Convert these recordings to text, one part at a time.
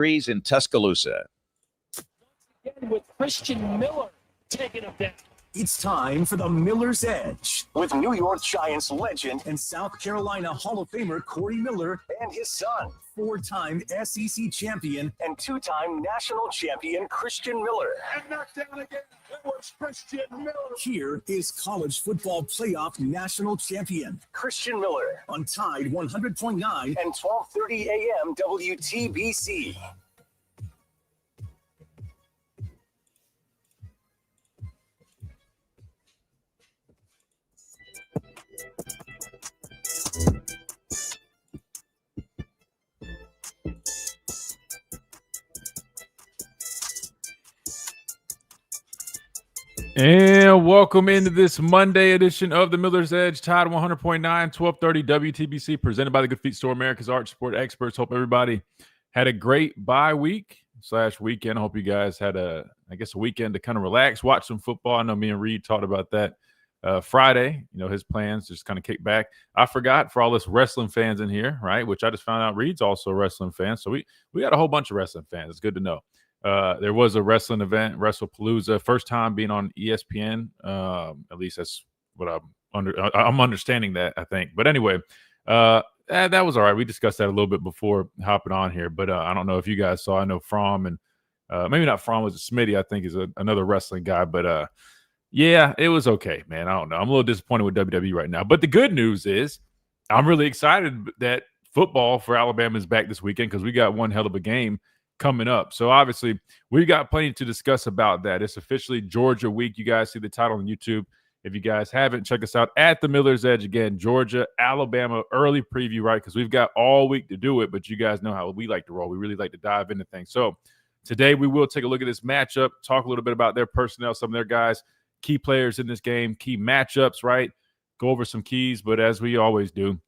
in Tuscaloosa. Again with Christian Miller taking him down. It's time for the Miller's Edge with New York Giants legend and South Carolina Hall of Famer Corey Miller and his son, 4-time SEC champion and 2-time national champion Christian Miller. And knocked down again. It was Christian Miller. Here is college football playoff national champion Christian Miller on Tide 100.9 and 12:30 a.m. WTBC. And welcome into this Monday edition of the Miller's Edge, Tide 100.9, 1230 WTBC, presented by the Good Feet Store, America's Arch Sport Experts. Hope everybody had a great bye week / weekend. I hope you guys had a weekend to kind of relax, watch some football. I know me and Reed talked about that Friday, his plans just kind of kick back. I forgot for all us wrestling fans in here, right, which I just found out Reed's also a wrestling fan. So we got a whole bunch of wrestling fans. It's good to know. There was a wrestling event, WrestlePalooza, first time being on ESPN. At least that's what I'm understanding that, I think. But anyway, that was all right. We discussed that a little bit before hopping on here. But I don't know if you guys saw. I know Fromm and maybe not Fromm, was it Smitty, I think, is another wrestling guy. But yeah, it was okay, man. I don't know. I'm a little disappointed with WWE right now. But the good news is I'm really excited that football for Alabama is back this weekend because we got one hell of a game coming up. So obviously we've got plenty to discuss about that. It's officially Georgia week. You guys see the title on YouTube. If you guys haven't, check us out at the Miller's Edge. Again, Georgia, Alabama, early preview, right? Because we've got all week to do it, but you guys know how we like to roll. We really like to dive into things. So today we will take a look at this matchup, talk a little bit about their personnel, some of their guys, key players in this game, key matchups, right? Go over some keys, but as we always do,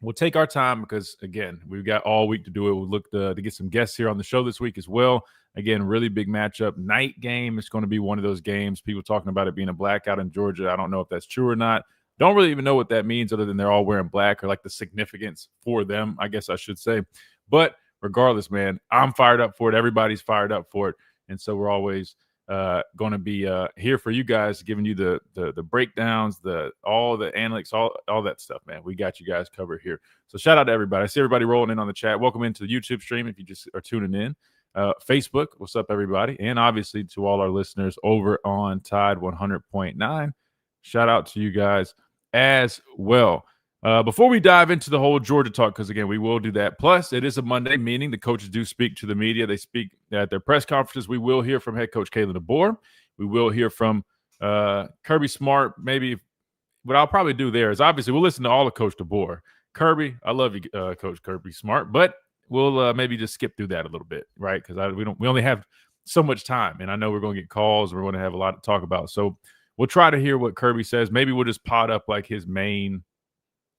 we'll take our time because, again, we've got all week to do it. We'll look to get some guests here on the show this week as well. Again, really big matchup. Night game. It's going to be one of those games. People talking about it being a blackout in Georgia. I don't know if that's true or not. Don't really even know what that means other than they're all wearing black or like the significance for them, I guess I should say. But regardless, man, I'm fired up for it. Everybody's fired up for it. And so we're always going to be here for you guys, giving you the breakdowns, all the analytics, all that stuff, man. We got you guys covered here. So shout out to everybody. I see everybody rolling in on the chat. Welcome into the YouTube stream if you just are tuning in. Facebook, what's up, everybody? And obviously to all our listeners over on Tide 100.9. Shout out to you guys as well. Before we dive into the whole Georgia talk, because, again, we will do that. Plus, it is a Monday, meaning the coaches do speak to the media. They speak at their press conferences. We will hear from head coach Kalen DeBoer. We will hear from Kirby Smart. Maybe what I'll probably do there is, obviously, we'll listen to all of Coach DeBoer. Kirby, I love you, Coach Kirby Smart, but we'll maybe just skip through that a little bit, right? Because we only have so much time, and I know we're going to get calls. We're going to have a lot to talk about. So we'll try to hear what Kirby says. Maybe we'll just pot up like his main –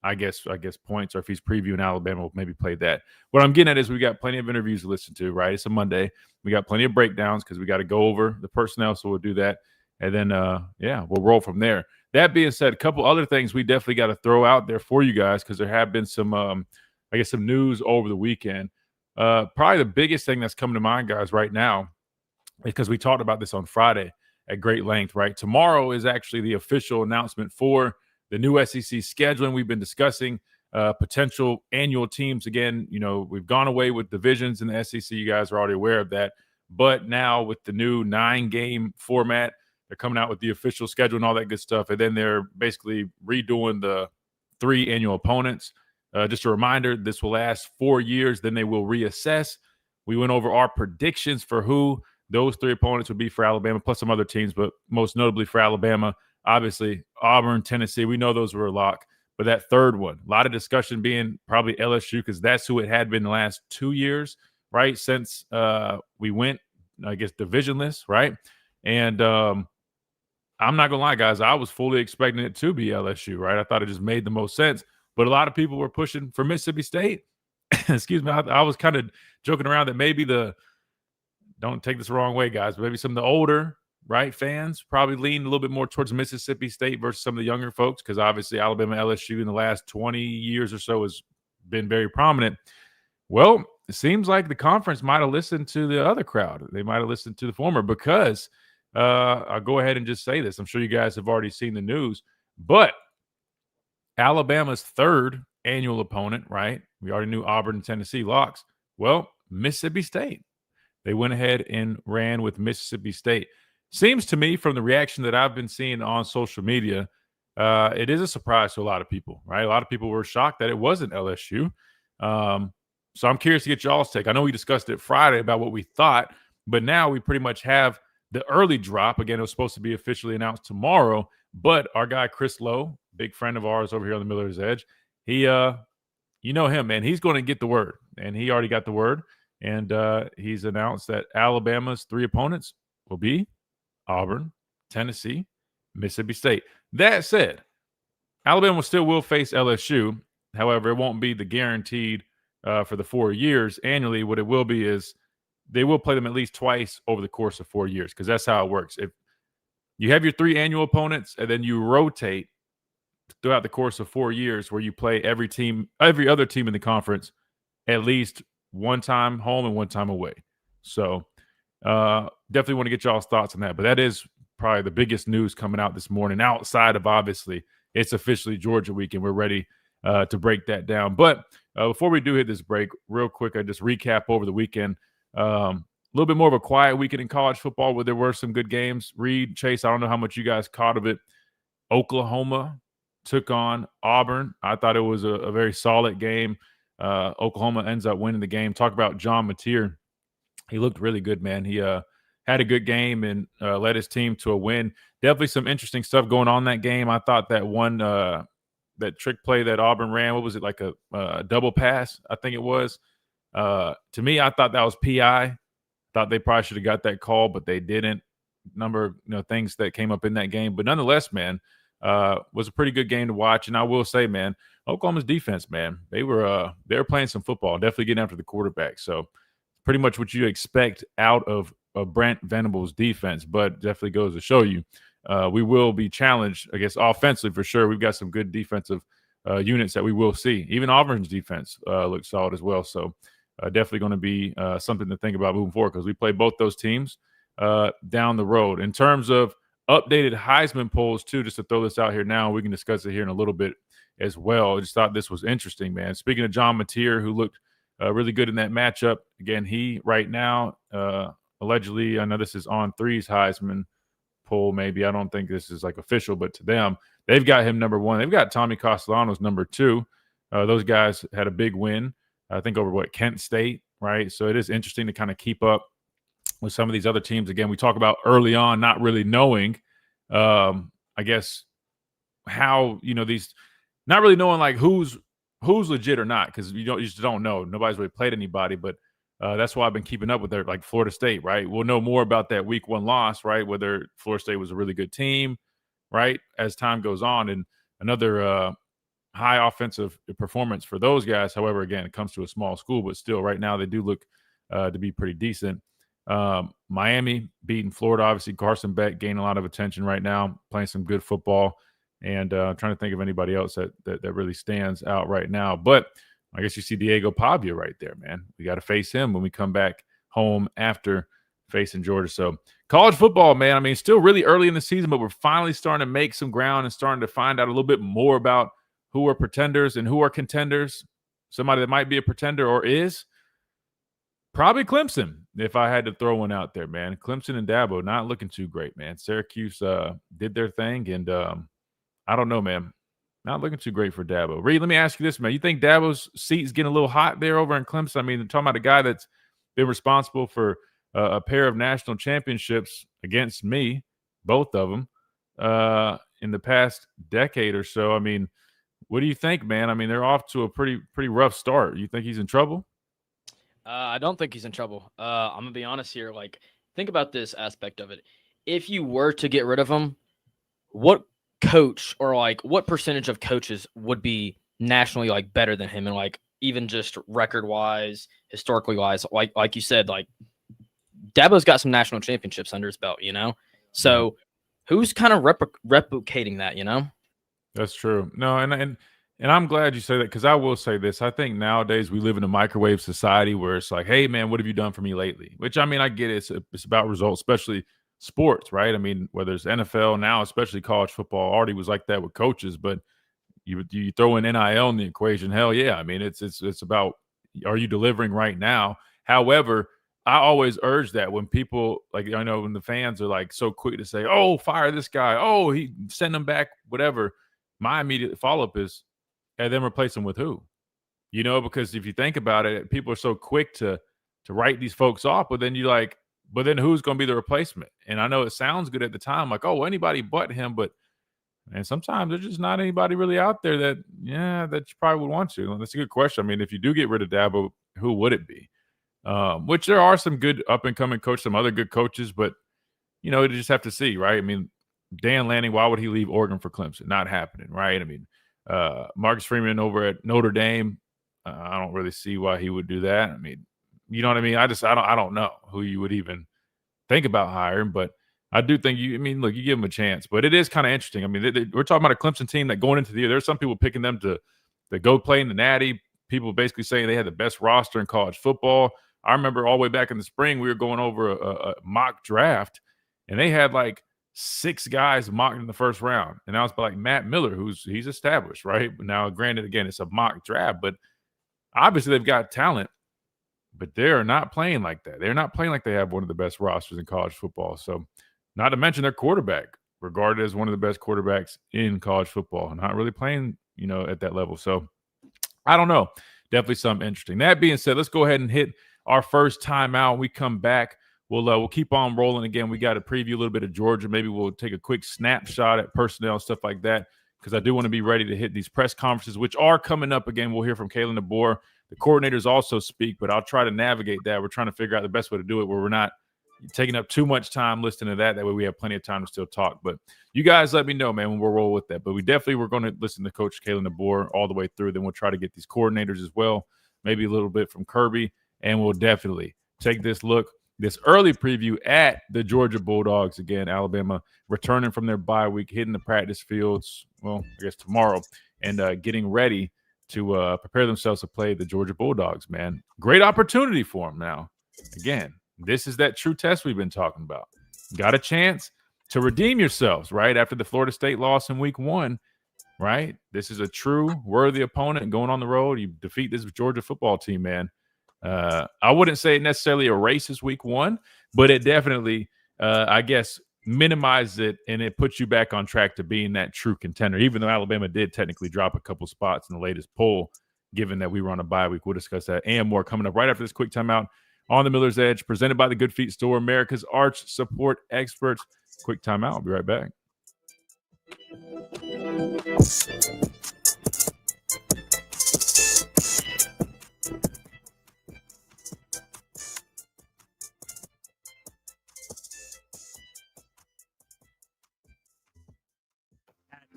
I guess points, or if he's previewing Alabama, we'll maybe play that. What I'm getting at is we got plenty of interviews to listen to, right? It's a Monday. We got plenty of breakdowns because we got to go over the personnel, so we'll do that. And then, we'll roll from there. That being said, a couple other things we definitely got to throw out there for you guys because there have been some, some news over the weekend. Probably the biggest thing that's coming to mind, guys, right now, because we talked about this on Friday at great length, right? Tomorrow is actually the official announcement for the new SEC scheduling. We've been discussing potential annual teams. Again, we've gone away with divisions in the SEC. You guys are already aware of that. But now with the new 9-game format, they're coming out with the official schedule and all that good stuff. And then they're basically redoing the 3 annual opponents. Just a reminder, this will last 4 years. Then they will reassess. We went over our predictions for who those 3 opponents would be for Alabama, plus some other teams, but most notably for Alabama. Obviously, Auburn, Tennessee, we know those were a lock. But that third one, a lot of discussion being probably LSU because that's who it had been the last 2 years, right, since we went, divisionless, right? And I'm not going to lie, guys, I was fully expecting it to be LSU, right? I thought it just made the most sense. But a lot of people were pushing for Mississippi State. Excuse me, I was kind of joking around that maybe don't take this the wrong way, guys, but maybe some of the older – right, fans probably lean a little bit more towards Mississippi State versus some of the younger folks because obviously Alabama, LSU in the last 20 years or so has been very prominent. Well, it seems like the conference might have listened to the other crowd. They might have listened to the former because I'll go ahead and just say this. I'm sure you guys have already seen the news, but Alabama's third annual opponent, right? We already knew Auburn and Tennessee locks. Well, Mississippi State. They went ahead and ran with Mississippi State. Seems to me from the reaction that I've been seeing on social media, it is a surprise to a lot of people, right? A lot of people were shocked that it wasn't LSU. So I'm curious to get y'all's take. I know we discussed it Friday about what we thought, but now we pretty much have the early drop. Again, it was supposed to be officially announced tomorrow, but our guy Chris Lowe, big friend of ours over here on the Miller's Edge, he, you know him, man. He's going to get the word, and he already got the word, and he's announced that Alabama's 3 opponents will be Auburn, Tennessee, Mississippi State. That said, Alabama still will face LSU. However, it won't be the guaranteed for the 4 years annually. What it will be is they will play them at least twice over the course of 4 years, because that's how it works. If you have your 3 annual opponents and then you rotate throughout the course of 4 years where you play every other team in the conference at least one time home and one time away. So definitely want to get y'all's thoughts on that. But that is probably the biggest news coming out this morning, outside of obviously it's officially Georgia week, and we're ready to break that down. But before we do hit this break, real quick, I just recap over the weekend. A little bit more of a quiet weekend in college football where there were some good games. Reed, Chase, I don't know how much you guys caught of it. Oklahoma took on Auburn. I thought it was a very solid game. Oklahoma ends up winning the game. Talk about John Mateer. He looked really good, man. He had a good game and led his team to a win. Definitely some interesting stuff going on in that game. I thought that one that trick play that Auburn ran, what was it, like a double pass, I think it was. To me, I thought that was PI. Thought they probably should have got that call, but they didn't. Number of things that came up in that game. But nonetheless, man, was a pretty good game to watch. And I will say, man, Oklahoma's defense, man, they were playing some football, definitely getting after the quarterback. So pretty much what you expect out of Brent Venables' defense, but definitely goes to show you we will be challenged, I guess, offensively for sure. We've got some good defensive units that we will see. Even Auburn's defense looks solid as well. So definitely going to be something to think about moving forward, because we play both those teams down the road. In terms of updated Heisman polls, too, just to throw this out here now, we can discuss it here in a little bit as well. I just thought this was interesting, man. Speaking of John Mateer, who looked really good in that matchup. Again, he right now, allegedly, I know this is on 3's Heisman poll, maybe. I don't think this is like official, but to them, they've got him number 1. They've got Tommy Castellanos number 2. Those guys had a big win, I think, over Kent State, right? So it is interesting to kind of keep up with some of these other teams. Again, we talk about early on not really knowing, I guess, how, these, not really knowing like who's legit or not, because you just don't know. Nobody's really played anybody, but that's why I've been keeping up with their, like, Florida State, right? We'll know more about that week 1 loss, right? Whether Florida State was a really good team, right, as time goes on, and another high offensive performance for those guys. However, again, it comes to a small school, but still right now they do look to be pretty decent. Miami beating Florida, obviously. Carson Beck gaining a lot of attention right now, playing some good football. And I'm trying to think of anybody else that really stands out right now. But I guess you see Diego Pavia right there, man. We got to face him when we come back home after facing Georgia. So college football, man, I mean, still really early in the season, but we're finally starting to make some ground and starting to find out a little bit more about who are pretenders and who are contenders. Somebody that might be a pretender or is probably Clemson, if I had to throw one out there, man. Clemson and Dabo not looking too great, man. Syracuse did their thing, and I don't know, man. Not looking too great for Dabo. Reed, let me ask you this, man. You think Dabo's seat's getting a little hot there over in Clemson? I mean, they're talking about a guy that's been responsible for a pair of national championships against me, both of them, in the past decade or so. I mean, what do you think, man? I mean, they're off to a pretty rough start. You think he's in trouble? I don't think he's in trouble. I'm going to be honest here. Like, think about this aspect of it. If you were to get rid of him, what coach or like what percentage of coaches would be nationally like better than him, and like even just record wise, historically wise, like you said, like Dabo's got some national championships under his belt, so who's kind of replicating that, That's true. No, and And I'm glad you say that, because I will say this. I think nowadays we live in a microwave society where it's like, hey, man, what have you done for me lately? Which, I mean, I get it. It's about results, especially sports, right? I mean, whether it's NFL now, especially college football, already was like that with coaches. But you throw in NIL in the equation, hell yeah. I mean, it's about, are you delivering right now? However, I always urge that when people, like, I know when the fans are like so quick to say, oh, fire this guy, oh, he send him back, whatever. My immediate follow-up is, and then replace them with who? You know, because if you think about it, people are so quick to write these folks off, but then but then who's going to be the replacement? And I know it sounds good at the time, like, oh, anybody but him, but and sometimes there's just not anybody really out there that you probably would want to. And that's a good question. I mean, if you do get rid of Dabo, who would it be? Which there are some good up and coming coaches, some other good coaches, but you just have to see, right? I mean, Dan Lanning, why would he leave Oregon for Clemson? Not happening, right? I mean, Marcus Freeman over at Notre Dame, I don't really see why he would do that. I mean, you know what I mean? I don't know who you would even think about hiring, but I do think look, you give them a chance, but it is kind of interesting. I mean, we're talking about a Clemson team that going into the year, there's some people picking them to go play in the Natty. People basically saying they had the best roster in college football. I remember all the way back in the spring, we were going over a mock draft, and they had like 6 guys mocked in the first round. And I was like Matt Miller, he's established, right? But now, granted, again, it's a mock draft, but obviously they've got talent, but they're not playing like that. They're not playing like they have one of the best rosters in college football. So, not to mention their quarterback, regarded as one of the best quarterbacks in college football, not really playing, at that level. So, I don't know. Definitely something interesting. That being said, let's go ahead and hit our first timeout. When we come back, we'll keep on rolling again. We got to preview a little bit of Georgia. Maybe we'll take a quick snapshot at personnel, stuff like that, because I do want to be ready to hit these press conferences, which are coming up again. We'll hear from Kalen DeBoer. The coordinators also speak, but I'll try to navigate that. We're trying to figure out the best way to do it where we're not taking up too much time listening to that. That way we have plenty of time to still talk. But you guys let me know, man, when we'll roll with that. But we're going to listen to Coach Kalen DeBoer all the way through. Then we'll try to get these coordinators as well, maybe a little bit from Kirby, and we'll definitely take this early preview at the Georgia Bulldogs. Again, Alabama returning from their bye week, hitting the practice fields, well, I guess tomorrow, and getting ready to prepare themselves to play the Georgia Bulldogs, man. Great opportunity for them now. Again, this is that true test we've been talking about. Got a chance to redeem yourselves, right, after the Florida State loss in week 1, right? This is a true worthy opponent going on the road. You defeat this Georgia football team, man. I wouldn't say it necessarily erases week 1, but it definitely, I guess, minimizes it, and it puts you back on track to being that true contender, even though Alabama did technically drop a couple spots in the latest poll, given that we were on a bye week. We'll discuss that and more coming up right after this quick timeout on the Miller's Edge, presented by the Good Feet Store, America's arch support experts. Quick timeout. I'll be right back.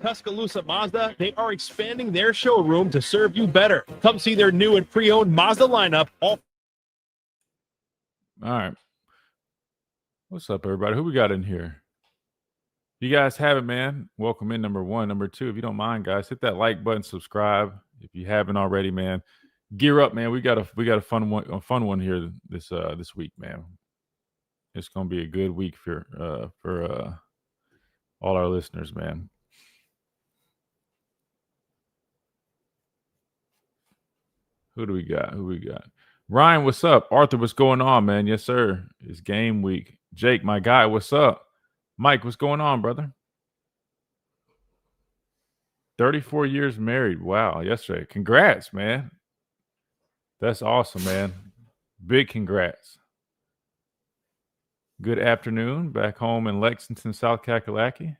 Tuscaloosa Mazda, they are expanding their showroom to serve you better. Come see their new and pre-owned Mazda lineup. All right. What's up, everybody? Who we got in here? You guys have it, man. Welcome in, number 1. Number 2, if you don't mind, guys, hit that like button, subscribe if you haven't already, man. Gear up, man. We got a fun one here this week, man. It's gonna be a good week for all our listeners, man. Who do we got? Ryan, what's up? Arthur, what's going on, man? Yes, sir. It's game week. Jake, my guy, what's up? Mike, what's going on, brother? 34 years married. Wow. Yesterday. Congrats, man. That's awesome, man. Big congrats. Good afternoon. Back home in Lexington, South Kakalaki.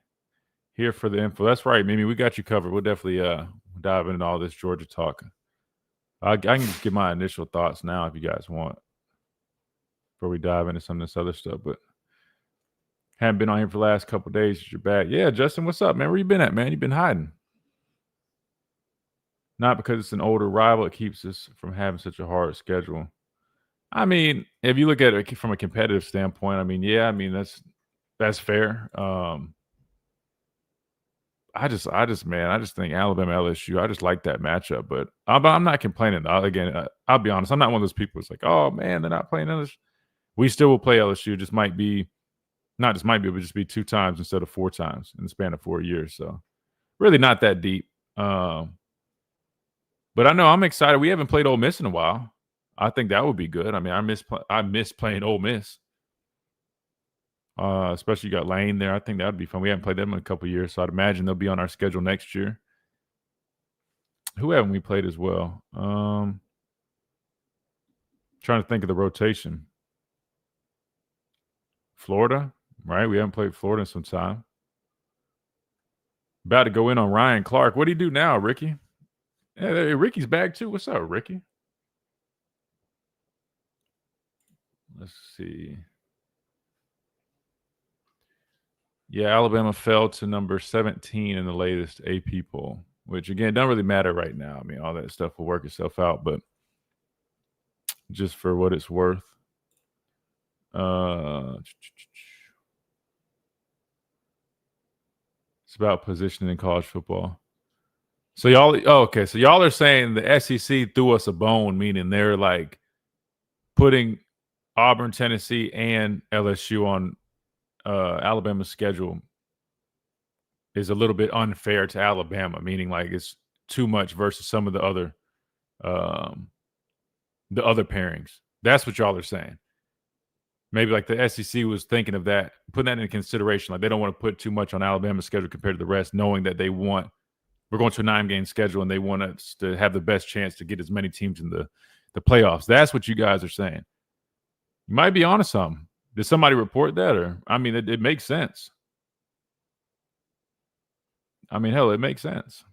Here for the info. That's right, Mimi. We got you covered. We'll definitely dive into all this Georgia talk. I can just give my initial thoughts now if you guys want before we dive into some of this other stuff. But haven't been on here for the last couple of days. You're back. Yeah, Justin, what's up, man? Where you been at, man? You've been hiding. Not because it's an older rival. It keeps us from having such a hard schedule. I mean, if you look at it from a competitive standpoint, I mean, yeah, I mean, that's fair. I just think Alabama LSU. I just like that matchup, but I'm not complaining. Again, I'll be honest. I'm not one of those people who's like, oh man, they're not playing LSU. We still will play LSU. Just might be, not just might be, but just be 2 times instead of 4 times in the span of 4 years. So really not that deep. But I know I'm excited. We haven't played Ole Miss in a while. I think that would be good. I mean, I miss playing Ole Miss. Especially you got Lane there. I think that would be fun. We haven't played them in a couple of years, so I'd imagine they'll be on our schedule next year. Who haven't we played as well? Trying to think of the rotation. Florida, right? We haven't played Florida in some time. About to go in on Ryan Clark. What do you do now, Ricky? Hey, Ricky's back too. What's up, Ricky? Let's see. Yeah, Alabama fell to number 17 in the latest AP poll, which, again, doesn't really matter right now. I mean, all that stuff will work itself out, but just for what it's worth. It's about positioning in college football. So y'all are saying the SEC threw us a bone, meaning they're like putting Auburn, Tennessee, and LSU on Alabama's schedule is a little bit unfair to Alabama, meaning like it's too much versus some of the other pairings. That's what y'all are saying. Maybe like the SEC was thinking of that, putting that into consideration. Like they don't want to put too much on Alabama's schedule compared to the rest, knowing that we're going to a 9-game schedule and they want us to have the best chance to get as many teams in the playoffs. That's what you guys are saying. You might be onto something. Did somebody report that? Or, I mean, it makes sense. I mean, hell, it makes sense.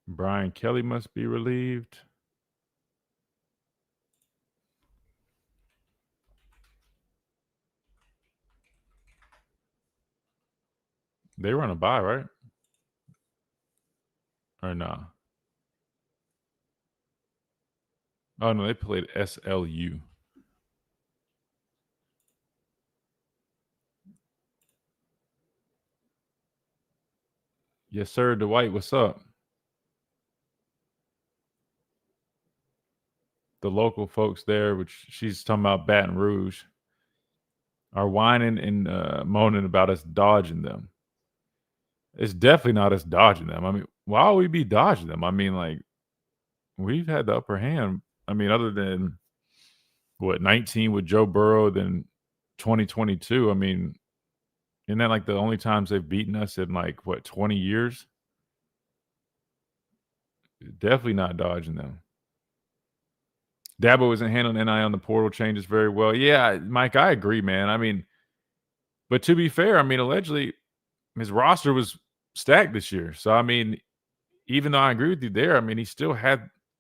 Brian Kelly must be relieved. They were on a bye, right? Or no? Oh, no, they played SLU. Yes, sir. Dwight, what's up? The local folks there, which she's talking about Baton Rouge, are whining and moaning about us dodging them. It's definitely not us dodging them. I mean, why would we be dodging them? I mean, like, we've had the upper hand. I mean, other than, 19 with Joe Burrow, then 2022. I mean, isn't that like the only times they've beaten us in, 20 years? Definitely not dodging them. Dabo isn't handling NI on the portal changes very well. Yeah, Mike, I agree, man. I mean, but to be fair, I mean, allegedly his roster was stacked this year. So, I mean, even though I agree with you there, I mean, he still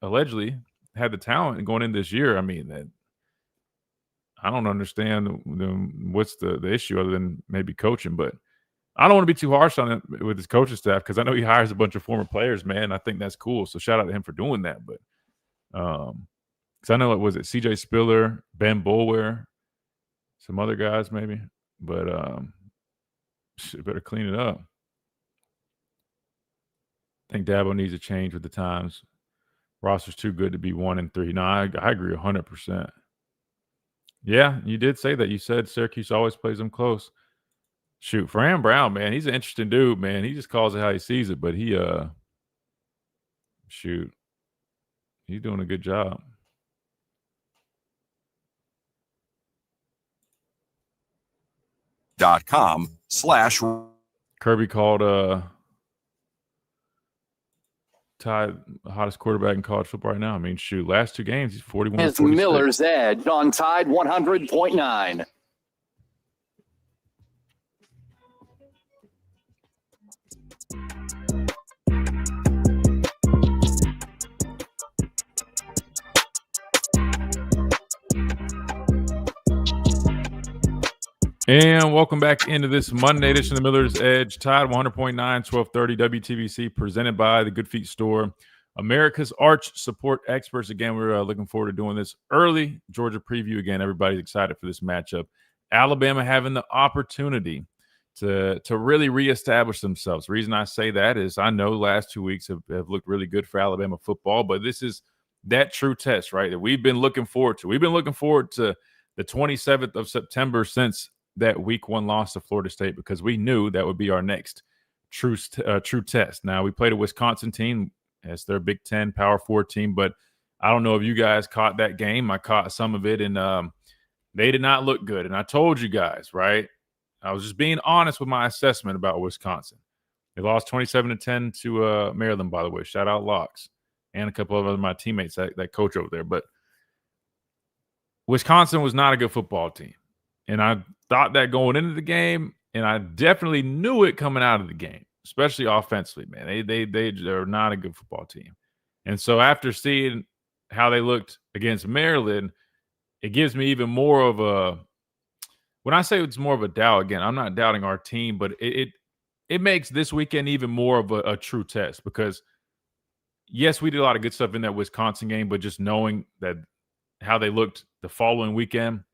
allegedly had the talent going in this year. I mean, I don't understand what's the issue other than maybe coaching, but I don't want to be too harsh on him with his coaching staff because I know he hires a bunch of former players, man. I think that's cool. So shout out to him for doing that. But because I know it was CJ Spiller, Ben Boulware, some other guys maybe, but better clean it up. I think Dabo needs a change with the times. Roster's too good to be 1-3. No, I agree 100%. Yeah, you did say that. You said Syracuse always plays them close. Shoot, Fran Brown, man, he's an interesting dude, man. He just calls it how he sees it, but he's doing a good job. .com/. Kirby called Tide hottest quarterback in college football right now. I mean, shoot, last 2 games, he's 41. It's Miller's Edge on Tide 100.9. And welcome back into this Monday edition of the Miller's Edge, Tide 100.9, 1230 WTBC, presented by the Good Feet Store America's Arch Support Experts. Again, we're looking forward to doing this early Georgia preview. Again, everybody's excited for this matchup. Alabama having the opportunity to really reestablish themselves. The reason I say that is I know the last 2 weeks have looked really good for Alabama football, but this is that true test, right, that we've been looking forward to. We've been looking forward to the 27th of September since that week 1 loss to Florida State, because we knew that would be our next true test. Now, we played a Wisconsin team. It's their Big Ten Power 4 team, but I don't know if you guys caught that game. I caught some of it, and they did not look good. And I told you guys, right? I was just being honest with my assessment about Wisconsin. They lost 27-10 to Maryland, by the way. Shout out Locks and a couple of other my teammates that coach over there. But Wisconsin was not a good football team. And I thought that going into the game, and I definitely knew it coming out of the game, especially offensively, man. They're not a good football team. And so after seeing how they looked against Maryland, it gives me even more of a – when I say it's more of a doubt, again, I'm not doubting our team, but it makes this weekend even more of a true test, because, yes, we did a lot of good stuff in that Wisconsin game, but just knowing that how they looked the following weekend,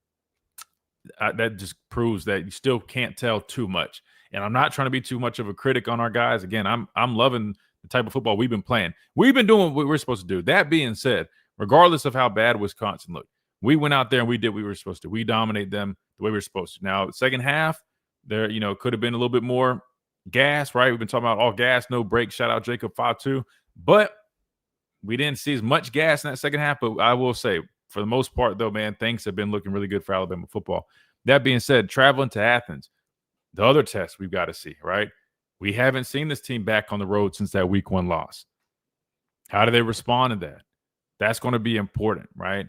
that just proves that you still can't tell too much. And I'm not trying to be too much of a critic on our guys. Again, I'm loving the type of football we've been playing. We've been doing what we're supposed to do. That being said, regardless of how bad Wisconsin looked, we went out there and we did what we were supposed to. We dominated them the way we were supposed to. Now, the second half, there, could have been a little bit more gas, right? We've been talking about all gas, no break. Shout out Jacob 5-2. But we didn't see as much gas in that second half. But I will say, for the most part, though, man, things have been looking really good for Alabama football. That being said, traveling to Athens, the other test we've got to see, right? We haven't seen this team back on the road since that week 1 loss. How do they respond to that? That's going to be important, right?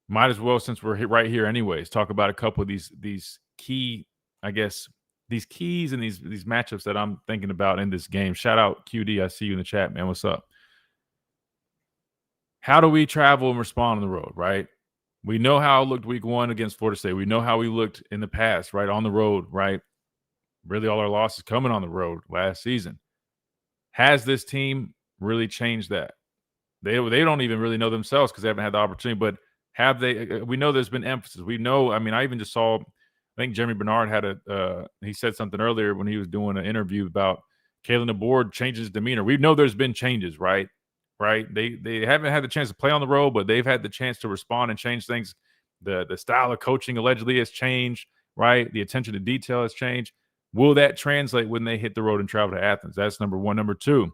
Might as well, since we're right here anyways, talk about a couple of these key, I guess, these keys and these matchups that I'm thinking about in this game. Shout out QD. I see you in the chat, man. What's up? How do we travel and respond on the road, right? We know how it looked week 1 against Florida State. We know how we looked in the past, right, on the road, right? Really all our losses coming on the road last season. Has this team really changed that? They don't even really know themselves because they haven't had the opportunity, but have they? We know there's been emphasis. We know, I mean, I even just saw, I think Jeremy Bernard had he said something earlier when he was doing an interview about Kalen DeBoer changing his demeanor. We know there's been changes, right? They haven't had the chance to play on the road, but they've had the chance to respond and change things. The style of coaching allegedly has changed, right? The attention to detail has changed. Will that translate when they hit the road and travel to Athens? That's number one. Number two,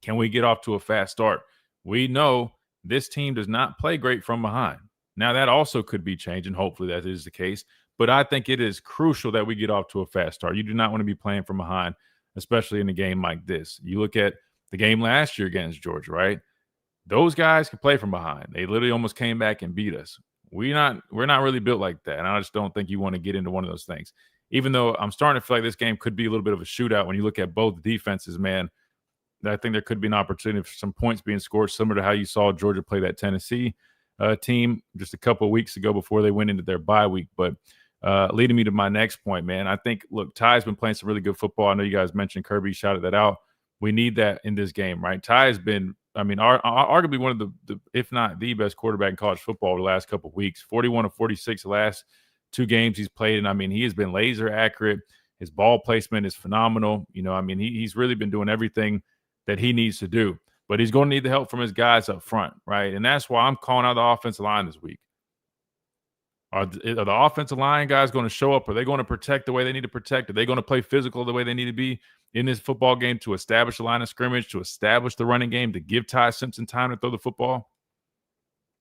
can we get off to a fast start? We know this team does not play great from behind. Now, that also could be changed, and hopefully that is the case. But I think it is crucial that we get off to a fast start. You do not want to be playing from behind, especially in a game like this. You look at the game last year against Georgia, right? Those guys can play from behind. They literally almost came back and beat us. We're not really built like that, and I just don't think you want to get into one of those things. Even though I'm starting to feel like this game could be a little bit of a shootout when you look at both defenses, man. I think there could be an opportunity for some points being scored, similar to how you saw Georgia play that Tennessee team just a couple of weeks ago before they went into their bye week. But leading me to my next point, man, I think, look, Ty's been playing some really good football. I know you guys mentioned Kirby, shouted that out. We need that in this game, right? Ty has been, I mean, arguably one of the, if not the best quarterback in college football the last couple of weeks. 41 of 46 the last 2 games he's played, and I mean, he has been laser accurate. His ball placement is phenomenal. I mean, he's really been doing everything that he needs to do, but he's going to need the help from his guys up front, right? And that's why I'm calling out the offensive line this week. Are the offensive line guys going to show up? Are they going to protect the way they need to protect? Are they going to play physical the way they need to be in this football game to establish the line of scrimmage, to establish the running game, to give Ty Simpson time to throw the football?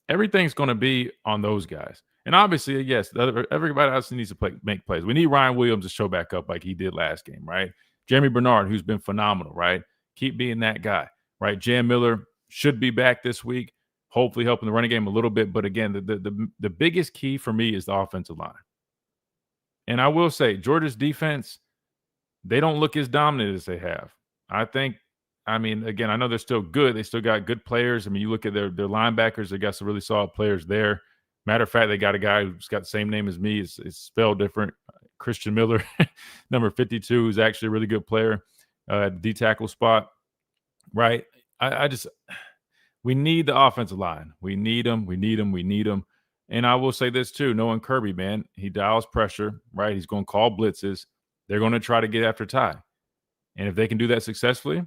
Everything's going to be on those guys. And obviously, yes, everybody else needs to make plays. We need Ryan Williams to show back up like he did last game, right? Jeremy Bernard, who's been phenomenal, right? Keep being that guy, right? Jam Miller should be back this week, hopefully helping the running game a little bit. But again, the biggest key for me is the offensive line. And I will say, Georgia's defense, they don't look as dominant as they have. I mean, again, I know they're still good. They still got good players. I mean, you look at their linebackers, they got some really solid players there. Matter of fact, they got a guy who's got the same name as me. It's spelled different. Christian Miller, number 52, who's actually a really good player at the D-tackle spot, right? I just We need the offensive line. We need them. We need them. We need them. And I will say this too, knowing Kirby, man, he dials pressure, right? He's going to call blitzes. They're going to try to get after Ty. And if they can do that successfully,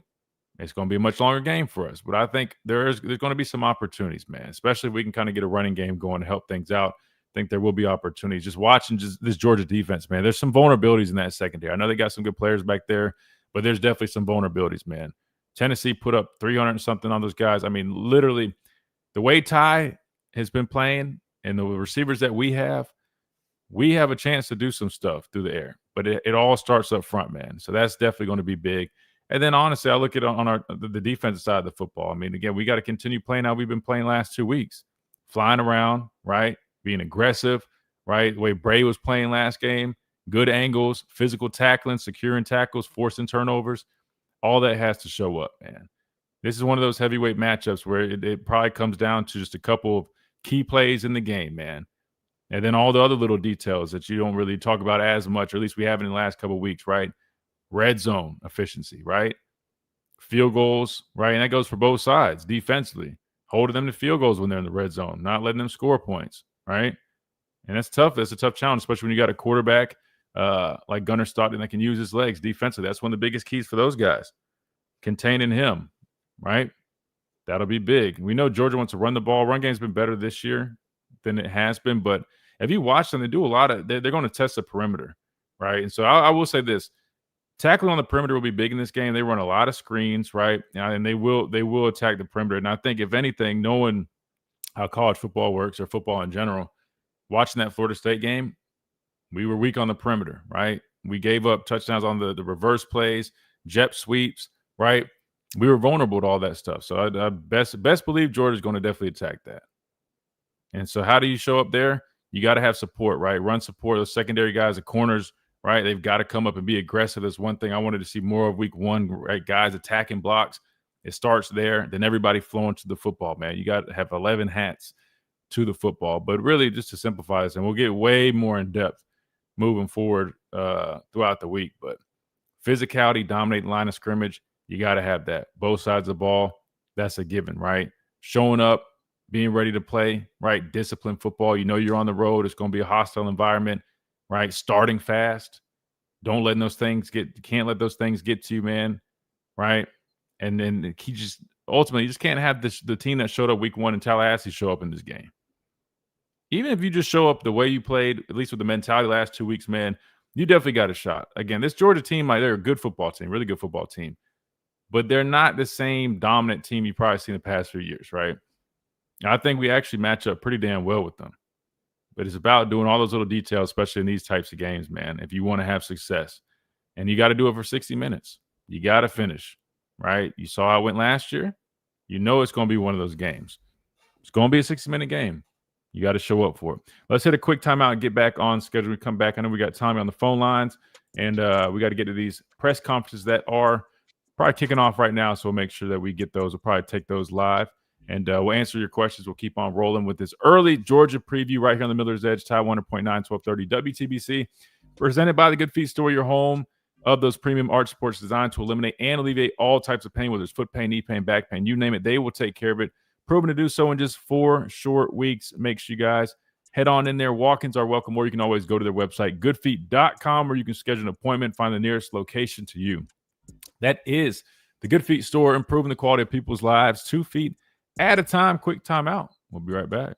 it's going to be a much longer game for us. But I think there's going to be some opportunities, man, especially if we can kind of get a running game going to help things out. I think there will be opportunities. Just watching this Georgia defense, man, there's some vulnerabilities in that secondary. I know they got some good players back there, but there's definitely some vulnerabilities, man. Tennessee put up 300 and something on those guys. I mean, literally, the way Ty has been playing and the receivers that we have a chance to do some stuff through the air. But it all starts up front, man. So that's definitely going to be big. And then, honestly, I look at it on the defensive side of the football. I mean, again, we got to continue playing how we've been playing last 2 weeks. Flying around, right? Being aggressive, right? The way Bray was playing last game. Good angles, physical tackling, securing tackles, forcing turnovers. All that has to show up, man. This is one of those heavyweight matchups where it probably comes down to just a couple of key plays in the game, man. And then all the other little details that you don't really talk about as much, or at least we haven't in the last couple of weeks, right? Red zone efficiency, right? Field goals, right? And that goes for both sides defensively. Holding them to field goals when they're in the red zone, not letting them score points, right? And that's tough. That's a tough challenge, especially when you got a quarterback like Gunnar Stockton that can use his legs defensively. That's one of the biggest keys for those guys. Containing him, right? That'll be big. We know Georgia wants to run the ball. Run game's been better this year than it has been, but if you watch them, they do a lot of – they're going to test the perimeter, right? And so I will say this. Tackling on the perimeter will be big in this game. They run a lot of screens, right? And they will attack the perimeter. And I think, if anything, knowing how college football works or football in general, watching that Florida State game, we were weak on the perimeter, right? We gave up touchdowns on the reverse plays, jet sweeps, right? We were vulnerable to all that stuff. So I best believe Georgia's going to definitely attack that. And so how do you show up there? You got to have support, right? Run support. Those secondary guys, the corners, right? They've got to come up and be aggressive. That's one thing I wanted to see more of week one, right? Guys attacking blocks. It starts there. Then everybody flowing to the football, man. You got to have 11 hats to the football. But really, just to simplify this, and we'll get way more in depth moving forward throughout the week. But physicality, dominating line of scrimmage, you got to have that. Both sides of the ball, that's a given, right? Showing up, being ready to play, right? Disciplined football. You know you're on the road. It's going to be a hostile environment, right? Starting fast. Don't let those things can't let those things get to you, man, right? And then he just ultimately, you just can't have the team that showed up week one in Tallahassee show up in this game. Even if you just show up the way you played, at least with the mentality last 2 weeks, man, you definitely got a shot. Again, this Georgia team, like, they're a good football team, really good football team. But they're not the same dominant team you've probably seen the past few years, right? I think we actually match up pretty damn well with them. But it's about doing all those little details, especially in these types of games, man, if you want to have success. And you got to do it for 60 minutes. You got to finish, right? You saw how it went last year. You know it's going to be one of those games. It's going to be a 60-minute game. You got to show up for it. Let's hit a quick timeout and get back on schedule. We come back. I know we got Tommy on the phone lines, and we got to get to these press conferences that are probably kicking off right now, so we'll make sure that we get those. We'll probably take those live, and we'll answer your questions. We'll keep on rolling with this early Georgia preview right here on the Miller's Edge, Tide 100.9, 1230 WTBC, presented by the Good Feet Store, your home of those premium arch supports designed to eliminate and alleviate all types of pain, whether it's foot pain, knee pain, back pain, you name it, they will take care of it. Proven to do so in just 4 short weeks. Make sure you guys head on in there. Walk-ins are welcome, or you can always go to their website, goodfeet.com, where you can schedule an appointment, find the nearest location to you. That is the Good Feet Store, improving the quality of people's lives 2 feet at a time. Quick timeout. We'll be right back.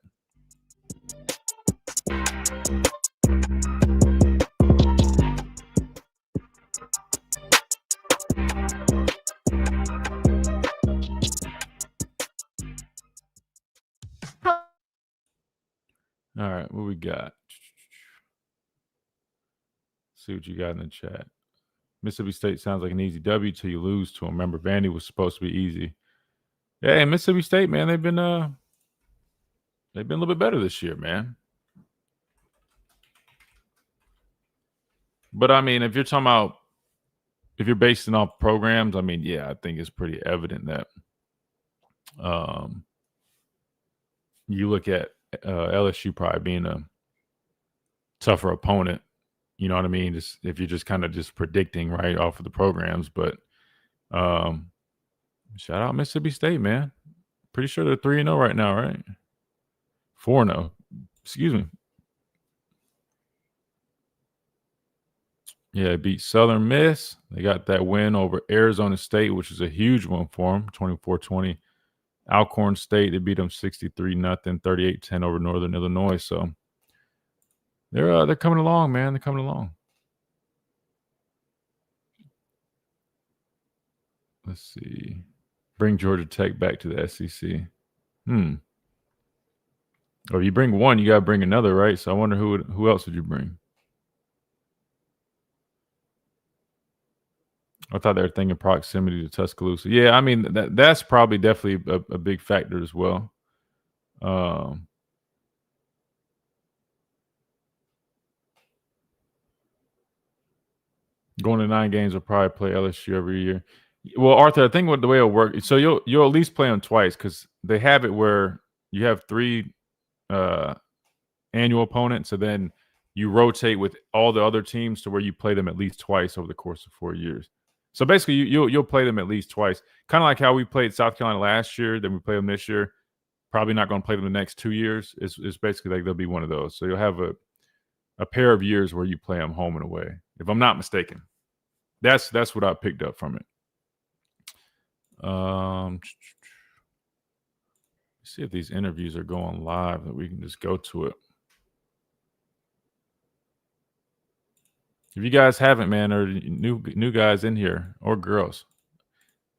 All right, what we got? See what you got in the chat. Mississippi State sounds like an easy W till you lose to them. Remember, Vandy was supposed to be easy. Yeah, and Mississippi State, man, they've been a little bit better this year, man. But I mean, if you're talking about if you're basing off programs, I mean, yeah, I think it's pretty evident that you look at LSU probably being a tougher opponent. You know what I mean? Just if you're just kind of just predicting right off of the programs, but shout out Mississippi State, man. pretty sure they're 3-0 right now, right? 4-0. Excuse me. Yeah, they beat Southern Miss. They got that win over Arizona State, which is a huge one for them, 24-20. Alcorn State, they beat them 63-0, 38-10 over Northern Illinois. So they're coming along, man. They're coming along. Let's see. Bring Georgia Tech back to the SEC. Or if you bring one, you got to bring another, right? So I wonder who else would you bring? I thought they were thinking proximity to Tuscaloosa. Yeah, I mean, that's probably definitely a big factor as well. Going to 9 games will probably play LSU every year. Well, Arthur, I think the way it'll work, so you'll at least play them twice because they have it where you have 3 annual opponents, and then you rotate with all the other teams to where you play them at least twice over the course of 4 years. So basically, you'll play them at least twice, kind of like how we played South Carolina last year. Then we play them this year. Probably not going to play them the next 2 years. It's basically like they'll be one of those. So you'll have a pair of years where you play them home and away, if I'm not mistaken. That's what I picked up from it. See if these interviews are going live that we can just go to it. If you guys haven't, man, or new guys in here or girls,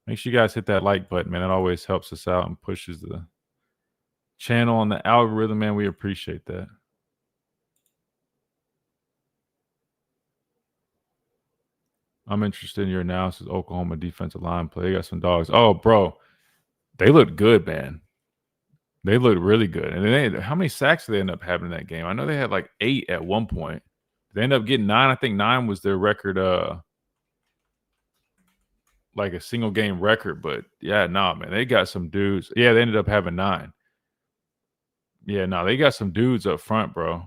make sure you guys hit that like button, man. It always helps us out and pushes the channel on the algorithm, man. We appreciate that. I'm interested in your analysis. Oklahoma defensive line play. They got some dogs. Oh, bro, they look good, man. They look really good. And how many sacks did they end up having in that game? I know they had like 8 at one point. They ended up getting 9. I think 9 was their record, like a single game record. But yeah, man, they got some dudes. Yeah, they ended up having 9. Yeah, they got some dudes up front, bro.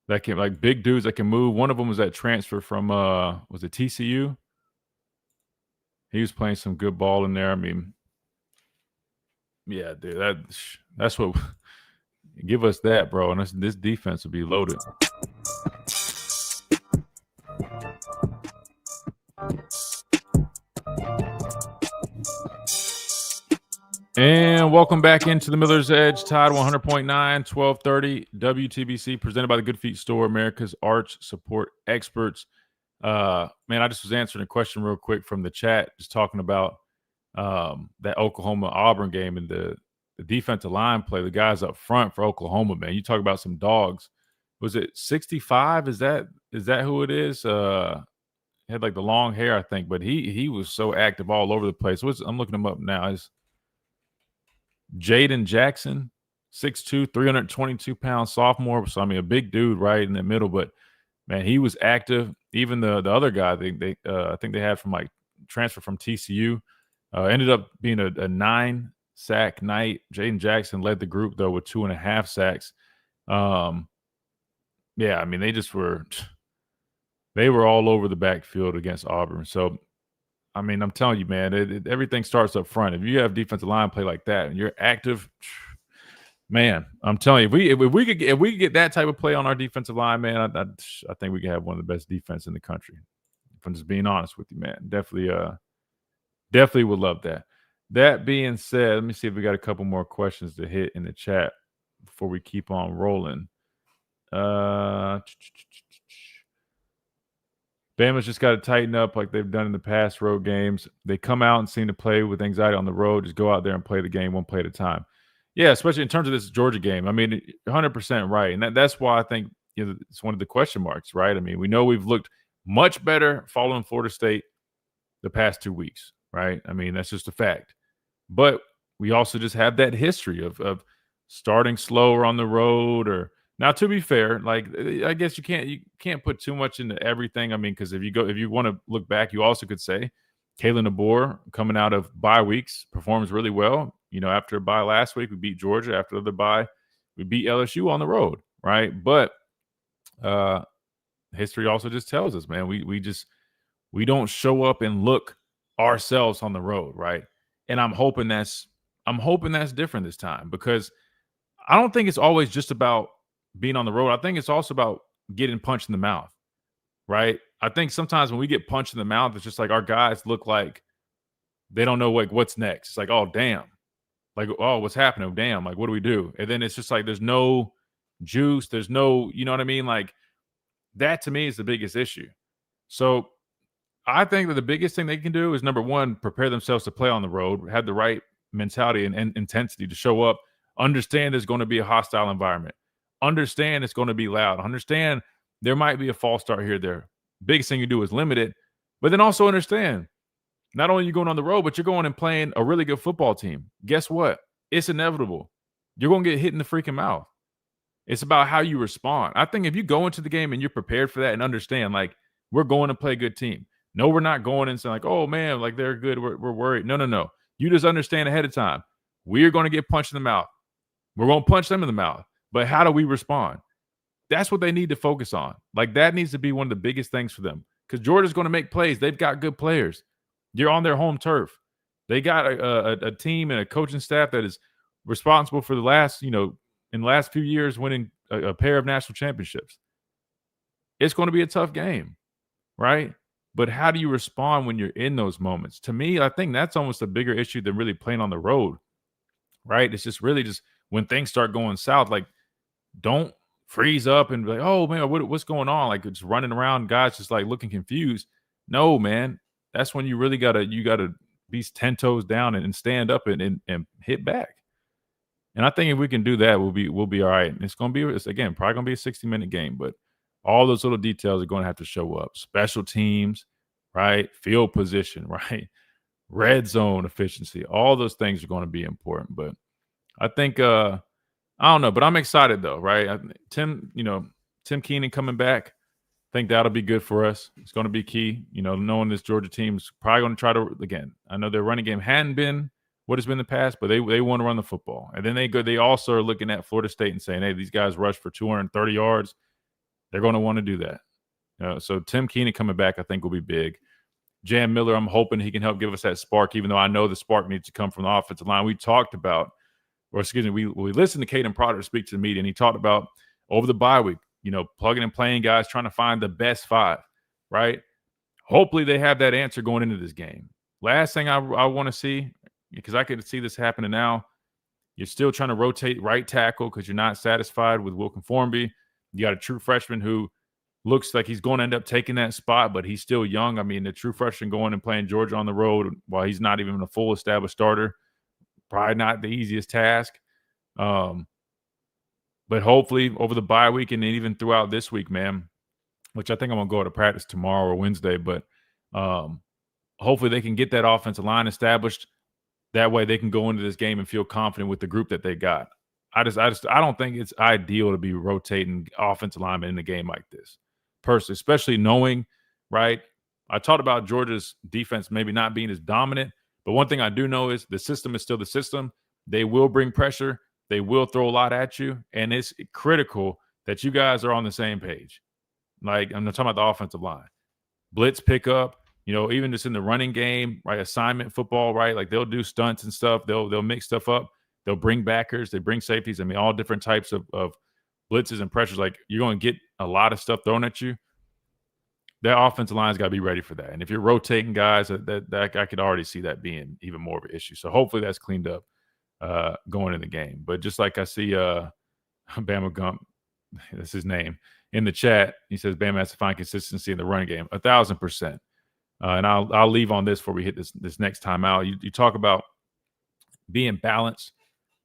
That can, like, big dudes that can move. One of them was that transfer from was it TCU? He was playing some good ball in there. I mean, yeah, dude, that's what give us that, bro. And this defense will be loaded. And welcome back into the Miller's Edge, Tide 100.9, 1230 WTBC, presented by the Good Feet Store, America's arch support experts. Man, I just was answering a question real quick from the chat, just talking about that Oklahoma-Auburn game and the defensive line play. The guys up front for Oklahoma, man. You talk about some dogs. Was it 65? Is that who it is? He had like the long hair, I think, but he was so active all over the place. I'm looking him up now. It's Jaden Jackson, 6'2", 322-pound sophomore. So, I mean, a big dude right in the middle. But, man, he was active. Even the other guy, I think they had from, like, transfer from TCU, ended up being a 9-sack night. Jaden Jackson led the group, though, with 2.5 sacks. Yeah, I mean, they were all over the backfield against Auburn. So, I mean, I'm telling you, man, everything starts up front. If you have defensive line play like that and you're active, man, I'm telling you, if we could get that type of play on our defensive line, man, I think we can have one of the best defense in the country. If I'm just being honest with you, man, definitely would love that. That being said, let me see if we got a couple more questions to hit in the chat before we keep on rolling. Bama's just got to tighten up like they've done in the past road games. They come out and seem to play with anxiety on the road. Just go out there and play the game one play at a time. Yeah, especially in terms of this Georgia game. I mean, 100% right. And that's why I think it's one of the question marks, right? I mean, we know we've looked much better following Florida State the past 2 weeks, right? I mean, that's just a fact. But we also just have that history of starting slower on the road or – now, to be fair, like I guess you can't put too much into everything. I mean, because if you want to look back, you also could say Kalen DeBoer coming out of bye weeks performs really well. You know, after a bye last week, we beat Georgia. After the other bye, we beat LSU on the road, right? But history also just tells us, man, we don't show up and look ourselves on the road, right? And I'm hoping that's I'm hoping that's different this time, because I don't think it's always just about being on the road. I think it's also about getting punched in the mouth, right? I think sometimes when we get punched in the mouth, it's just like our guys look like they don't know like what's next. It's like, oh, damn. Like, oh, what's happening? Damn. Like, what do we do? And then it's just like there's no juice. There's no, you know what I mean? Like, that to me is the biggest issue. So I think that the biggest thing they can do is, number one, prepare themselves to play on the road, have the right mentality and intensity to show up, understand there's going to be a hostile environment, understand it's going to be loud, understand there might be a false start here or there. Biggest thing you do is limit it, but then also understand not only are you going on the road, but you're going and playing a really good football team. Guess what? It's inevitable. You're going to get hit in the freaking mouth. It's about how you respond. I think if you go into the game and you're prepared for that and understand, like, we're going to play a good team. No, we're not going and saying like, oh, man, like they're good. We're worried. No. You just understand ahead of time. We're going to get punched in the mouth. We're going to punch them in the mouth. But how do we respond? That's what they need to focus on. Like, that needs to be one of the biggest things for them, because Georgia's going to make plays. They've got good players. You're on their home turf. They got a team and a coaching staff that is responsible for the last, in the last few years winning a pair of national championships. It's going to be a tough game, right? But how do you respond when you're in those moments? To me, I think that's almost a bigger issue than really playing on the road, right? It's just really just when things start going south, like, don't freeze up and be like, oh, man, what's going on? Like, it's running around, guys just like looking confused. No, man, that's when you really got to be 10 toes down and stand up and hit back. And I think if we can do that, we'll be all right. And it's probably going to be a 60-minute game, but all those little details are going to have to show up. Special teams, right? Field position, right? Red zone efficiency. All those things are going to be important. But I think, I don't know, but I'm excited though, right? Tim Keenan coming back, I think that'll be good for us. It's going to be key, knowing this Georgia team's probably going to try to, again, I know their running game hadn't been what it's been in the past, but they want to run the football. And then they also are looking at Florida State and saying, hey, these guys rush for 230 yards. They're going to want to do that. So Tim Keenan coming back, I think, will be big. Jam Miller, I'm hoping he can help give us that spark, even though I know the spark needs to come from the offensive line. We listened to Caden Proctor speak to the media, and he talked about over the bye week, plugging and playing guys, trying to find the best five, right? Hopefully they have that answer going into this game. Last thing I want to see, because I could see this happening now, you're still trying to rotate right tackle because you're not satisfied with Wilkin Formby. You got a true freshman who looks like he's going to end up taking that spot, but he's still young. I mean, the true freshman going and playing Georgia on the road while he's not even a full established starter, probably not the easiest task. But hopefully over the bye week and then even throughout this week, man, which I think I'm going to go to practice tomorrow or Wednesday, but hopefully they can get that offensive line established. That way they can go into this game and feel confident with the group that they got. I don't think it's ideal to be rotating offensive linemen in a game like this, personally, especially knowing, right? I talked about Georgia's defense maybe not being as dominant, but one thing I do know is the system is still the system. They will bring pressure. They will throw a lot at you, and it's critical that you guys are on the same page. Like, I'm not talking about the offensive line. Blitz pickup, even just in the running game, right? Assignment football, right? Like, they'll do stunts and stuff. They'll mix stuff up. They'll bring backers. They bring safeties. I mean, all different types of blitzes and pressures. Like, you're going to get a lot of stuff thrown at you. That offensive line's got to be ready for that. And if you're rotating guys, that I could already see that being even more of an issue. So hopefully that's cleaned up going in the game. But just like I see Bama Gump, that's his name, in the chat, he says Bama has to find consistency in the running game. 1,000%. And I'll leave on this before we hit this next time out. You talk about being balanced.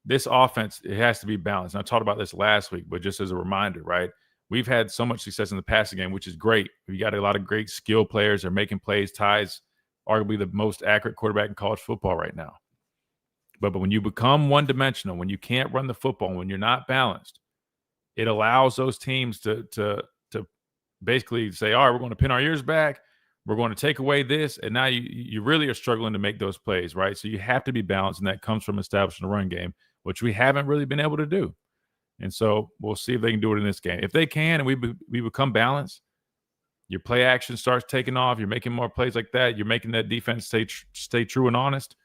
This offense, it has to be balanced. And I talked about this last week, but just as a reminder, right? We've had so much success in the passing game, which is great. We got a lot of great skill players. They're making plays. Ty's arguably the most accurate quarterback in college football right now. But when you become one-dimensional, when you can't run the football, when you're not balanced, it allows those teams to basically say, all right, we're going to pin our ears back. We're going to take away this. And now you really are struggling to make those plays, right? So you have to be balanced, and that comes from establishing a run game, which we haven't really been able to do. And so we'll see if they can do it in this game. If they can and we become balanced, your play action starts taking off. You're making more plays like that. You're making that defense stay true and honest.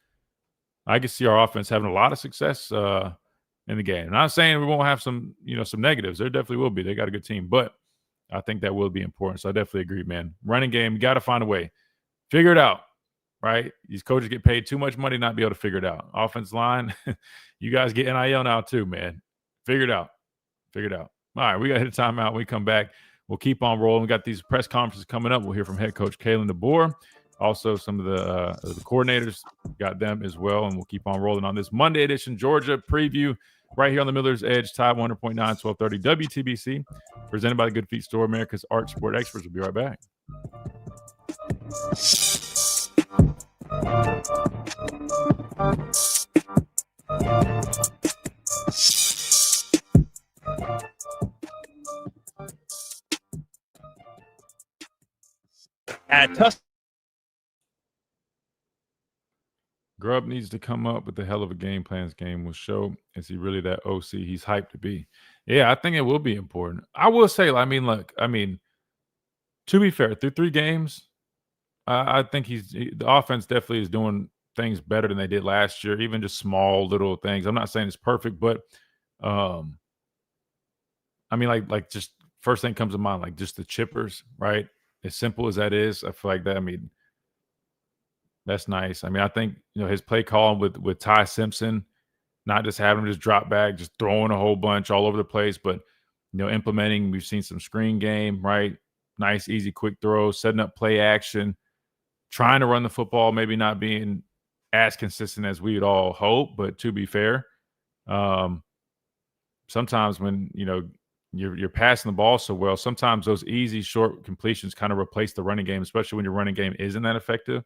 I can see our offense having a lot of success in the game. I'm not saying we won't have some negatives. There definitely will be. They got a good team, but I think that will be important. So I definitely agree, man. Running game, you got to find a way. Figure it out, right? These coaches get paid too much money not be able to figure it out. Offense line, you guys get NIL now too, man. Figure it out. All right, we got to hit a timeout. When we come back, we'll keep on rolling. We got these press conferences coming up. We'll hear from head coach Kalen DeBoer. Also, some of the coordinators, got them as well. And we'll keep on rolling on this Monday edition Georgia preview right here on the Miller's Edge, Tide 100.9, 1230 WTBC, presented by the Good Feet Store, America's Art Sport Experts. We'll be right back. At Tuscaloosa. Grubb needs to come up with a hell of a game plan. This game will show. Is he really that OC he's hyped to be? Yeah, I think it will be important. I will say, to be fair, through 3 games, I think the offense definitely is doing things better than they did last year, even just small little things. I'm not saying it's perfect, but just first thing comes to mind, like just the chippers, right? As simple as that is, I feel like that, that's nice. I think, his play call with Ty Simpson, not just having him just drop back, just throwing a whole bunch all over the place, but, implementing, we've seen some screen game, right? Nice, easy, quick throws, setting up play action, trying to run the football, maybe not being as consistent as we would all hope, but to be fair, sometimes when, you're passing the ball so well, sometimes those easy, short completions kind of replace the running game, especially when your running game isn't that effective.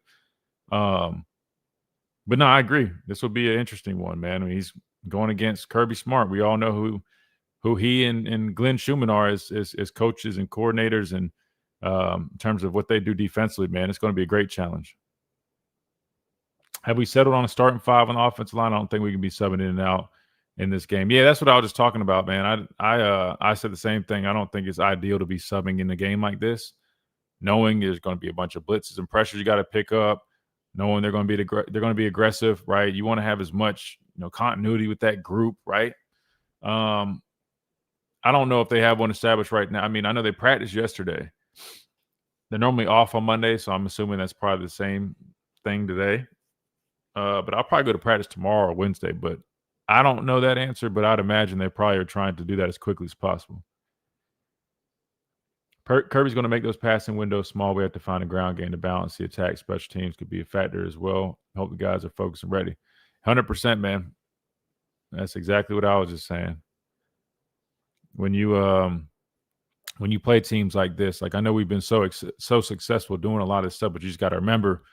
But no, I agree. This will be an interesting one, man. He's going against Kirby Smart. We all know who he and Glenn Schumann are as coaches and coordinators, and in terms of what they do defensively, man, it's going to be a great challenge. Have we settled on a starting 5 on the offensive line? I don't think we can be subbing in and out in this game. Yeah, that's what I was just talking about, man. I said the same thing. I don't think it's ideal to be subbing in a game like this, knowing there's going to be a bunch of blitzes and pressures you got to pick up, knowing they're going to be aggressive, right? You want to have as much continuity with that group, right? I don't know if they have one established right now. I know they practiced yesterday. They're normally off on Monday, so I'm assuming that's probably the same thing today. But I'll probably go to practice tomorrow or Wednesday. But I don't know that answer, but I'd imagine they probably are trying to do that as quickly as possible. Kirby's going to make those passing windows small. We have to find a ground game to balance the attack. Special teams could be a factor as well. Hope the guys are focused and ready. 100%, man. That's exactly what I was just saying. When you play teams like this, like I know we've been so successful doing a lot of stuff, but you just got to remember,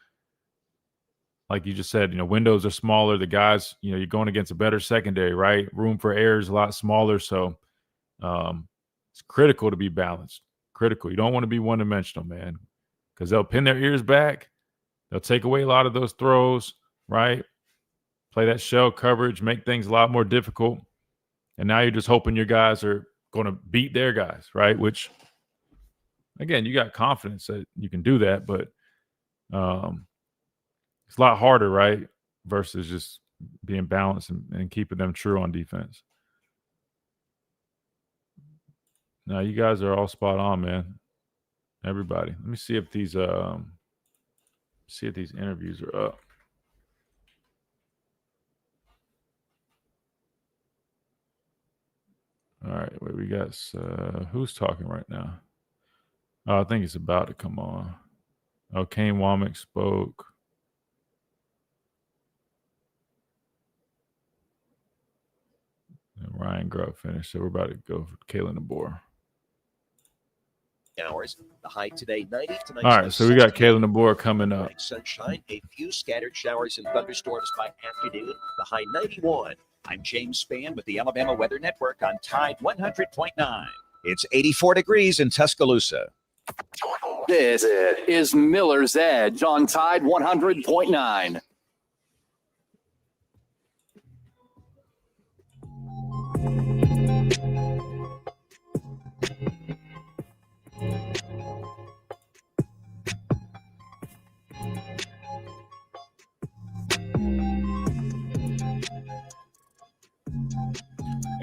like you just said, windows are smaller. The guys, you're going against a better secondary, right? Room for error is a lot smaller, so it's critical to be balanced. Critical. You don't want to be one-dimensional, man, because they'll pin their ears back. They'll take away a lot of those throws, right? Play that shell coverage, make things a lot more difficult. And now you're just hoping your guys are going to beat their guys, right? Which, again, you got confidence that you can do that, but it's a lot harder, right? Versus just being balanced and keeping them true on defense. Now you guys are all spot on, man. Everybody. Let me see if these interviews are up. All right, wait, we got who's talking right now? I think it's about to come on. Oh, Kane Womack spoke. And Ryan Grubb finished, so we're about to go for Kalen DeBoer. Hours. The high today, 90 to 90. All right, so we got Kalen DeBoer coming up. Sunshine, a few scattered showers and thunderstorms by afternoon. The high 91. I'm James Spann with the Alabama Weather Network on Tide 100.9. It's 84 degrees in Tuscaloosa. This is Miller's Edge on Tide 100.9.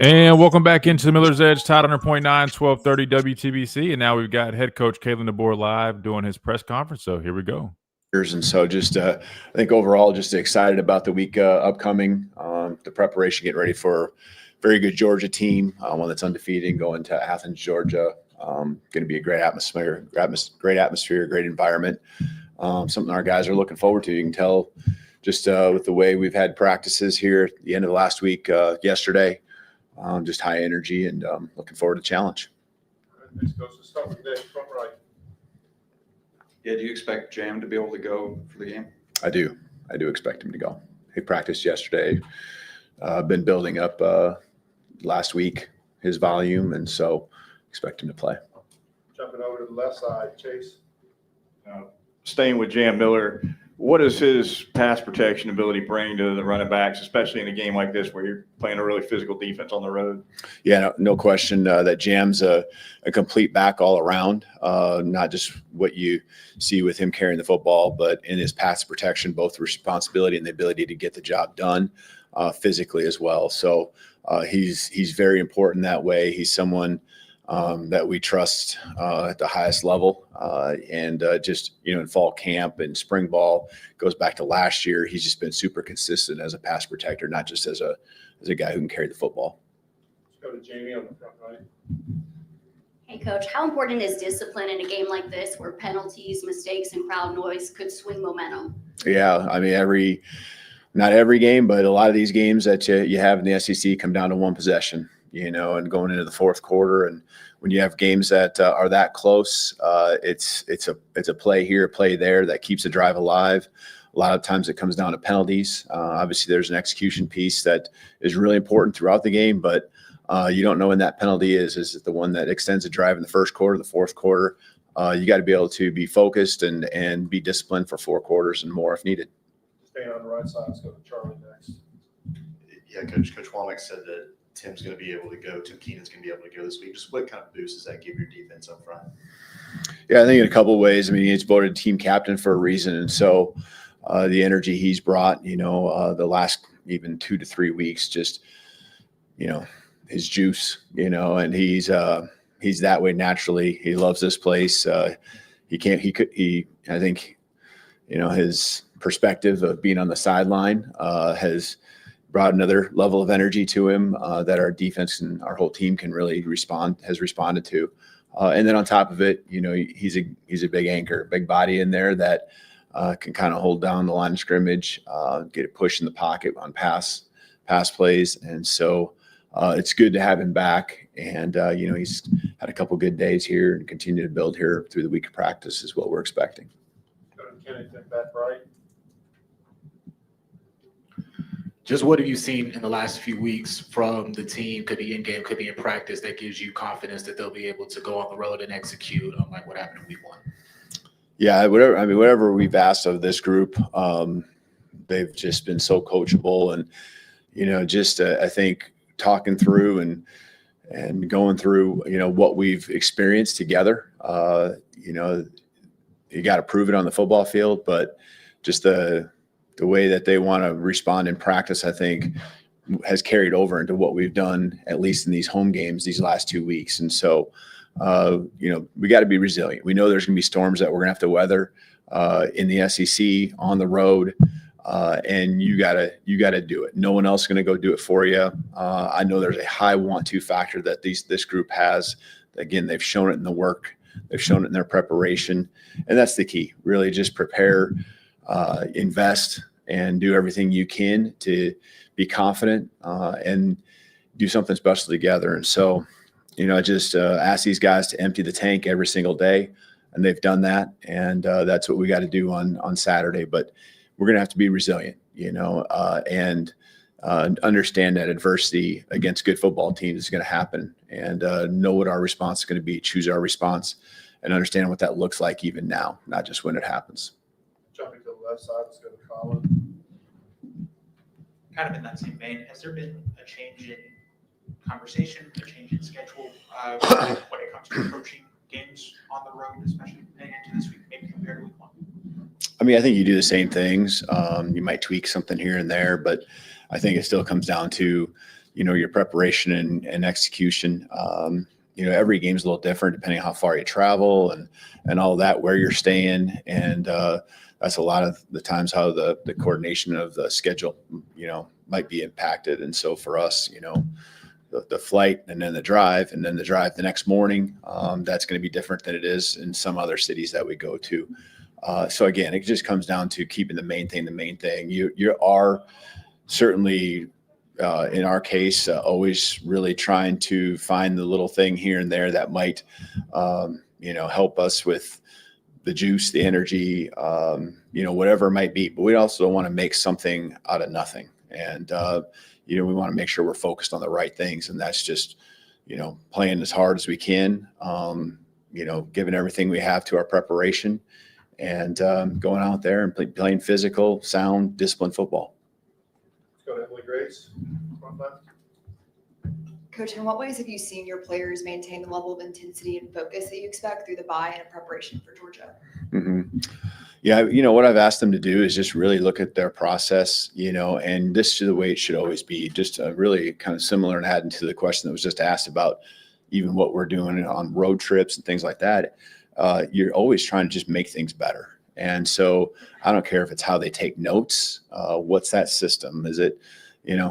And welcome back into the Miller's Edge, Tide 100.9, 1230 WTBC. And now we've got head coach Kalen DeBoer live doing his press conference. So here we go. And so just I think overall just excited about the week upcoming, the preparation, getting ready for a very good Georgia team, one that's undefeated, going to Athens, Georgia. Going to be a great atmosphere, great environment, something our guys are looking forward to. You can tell just with the way we've had practices here at the end of the last week yesterday, just high energy and looking forward to the challenge. Thanks, Coach. Let's start with Dave, front right. Yeah, do you expect Jam to be able to go for the game? I do expect him to go. He practiced yesterday, been building up last week his volume, and so expect him to play. Jumping over to the left side, Chase. Staying with Jam Miller, what does his pass protection ability bring to the running backs, especially in a game like this where you're playing a really physical defense on the road? Yeah, no question that Jam's a complete back all around, not just what you see with him carrying the football, but in his pass protection, both the responsibility and the ability to get the job done physically as well. So he's very important that way. He's someone that we trust at the highest level. And just, in fall camp and spring ball, goes back to last year, he's just been super consistent as a pass protector, not just as a guy who can carry the football. Let's go to Jamie on the front right. Hey, Coach, how important is discipline in a game like this where penalties, mistakes, and crowd noise could swing momentum? Yeah, I mean, not every game, but a lot of these games that you have in the SEC come down to one possession, and going into the fourth quarter. And when you have games that are that close, it's a play here, play there that keeps the drive alive. A lot of times it comes down to penalties. Obviously, there's an execution piece that is really important throughout the game, but you don't know when that penalty is. Is it the one that extends the drive in the first quarter, the fourth quarter? You got to be able to be focused and be disciplined for 4 quarters and more if needed. Staying on the right side, let's go to Charlie next. Yeah, Coach Womack said that Tim's going to be able to go, Tim Keenan's going to be able to go this week. Just what kind of boost does that give your defense up front? Yeah, I think in a couple of ways. I mean, he's voted team captain for a reason. And so the energy he's brought, the last even 2 to 3 weeks, just, his juice, and he's that way naturally. He loves this place. I think, his perspective of being on the sideline has brought another level of energy to him that our defense and our whole team can really has responded to. And then on top of it, he's a big anchor, big body in there that can kind of hold down the line of scrimmage, get a push in the pocket on pass plays. And so it's good to have him back. And, he's had a couple good days here and continue to build here through the week of practice is what we're expecting. Go to Kennington, back right. Just what have you seen in the last few weeks from the team? Could be in game, could be in practice, that gives you confidence that they'll be able to go on the road and execute on like what happened in week 1? Yeah, whatever we've asked of this group, they've just been so coachable and, I think talking through and going through, what we've experienced together, you got to prove it on the football field, but just the way that they want to respond in practice, I think, has carried over into what we've done, at least in these home games, these last 2 weeks. And so, we got to be resilient. We know there's going to be storms that we're going to have to weather in the SEC, on the road, and you got to do it. No one else is going to go do it for you. I know there's a high want-to factor that this group has. Again, they've shown it in the work. They've shown it in their preparation. And that's the key. Really just prepare, invest, and do everything you can to be confident and do something special together. And so, I just ask these guys to empty the tank every single day, and they've done that. And that's what we got to do on Saturday. But we're going to have to be resilient, and understand that adversity against good football teams is going to happen, and know what our response is going to be, choose our response, and understand what that looks like even now, not just when it happens. Jumping to the left side, let's go to Colin. Kind of in that same vein, has there been a change in conversation, a change in schedule when it comes to approaching games on the road, especially heading into this week, maybe compared to week 1? I mean, I think you do the same things. You might tweak something here and there, but I think it still comes down to, your preparation and execution. Every game's a little different depending on how far you travel and all that, where you're staying. And that's a lot of the times how the coordination of the schedule, might be impacted. And so for us, the flight and then the drive the next morning, that's going to be different than it is in some other cities that we go to. So again, it just comes down to keeping the main thing. You are certainly, in our case, always really trying to find the little thing here and there that might, help us with the juice, the energy, whatever it might be. But we also don't want to make something out of nothing. And, we want to make sure we're focused on the right things. And that's just, playing as hard as we can, giving everything we have to our preparation and going out there and playing physical, sound, disciplined football. Go ahead, Grace. Coach, in what ways have you seen your players maintain the level of intensity and focus that you expect through the bye and preparation for Georgia? Mm-hmm. Yeah, what I've asked them to do is just really look at their process, and this is the way it should always be. Just really kind of similar and adding to the question that was just asked about even what we're doing on road trips and things like that. You're always trying to just make things better. And so I don't care if it's how they take notes. What's that system? Is it,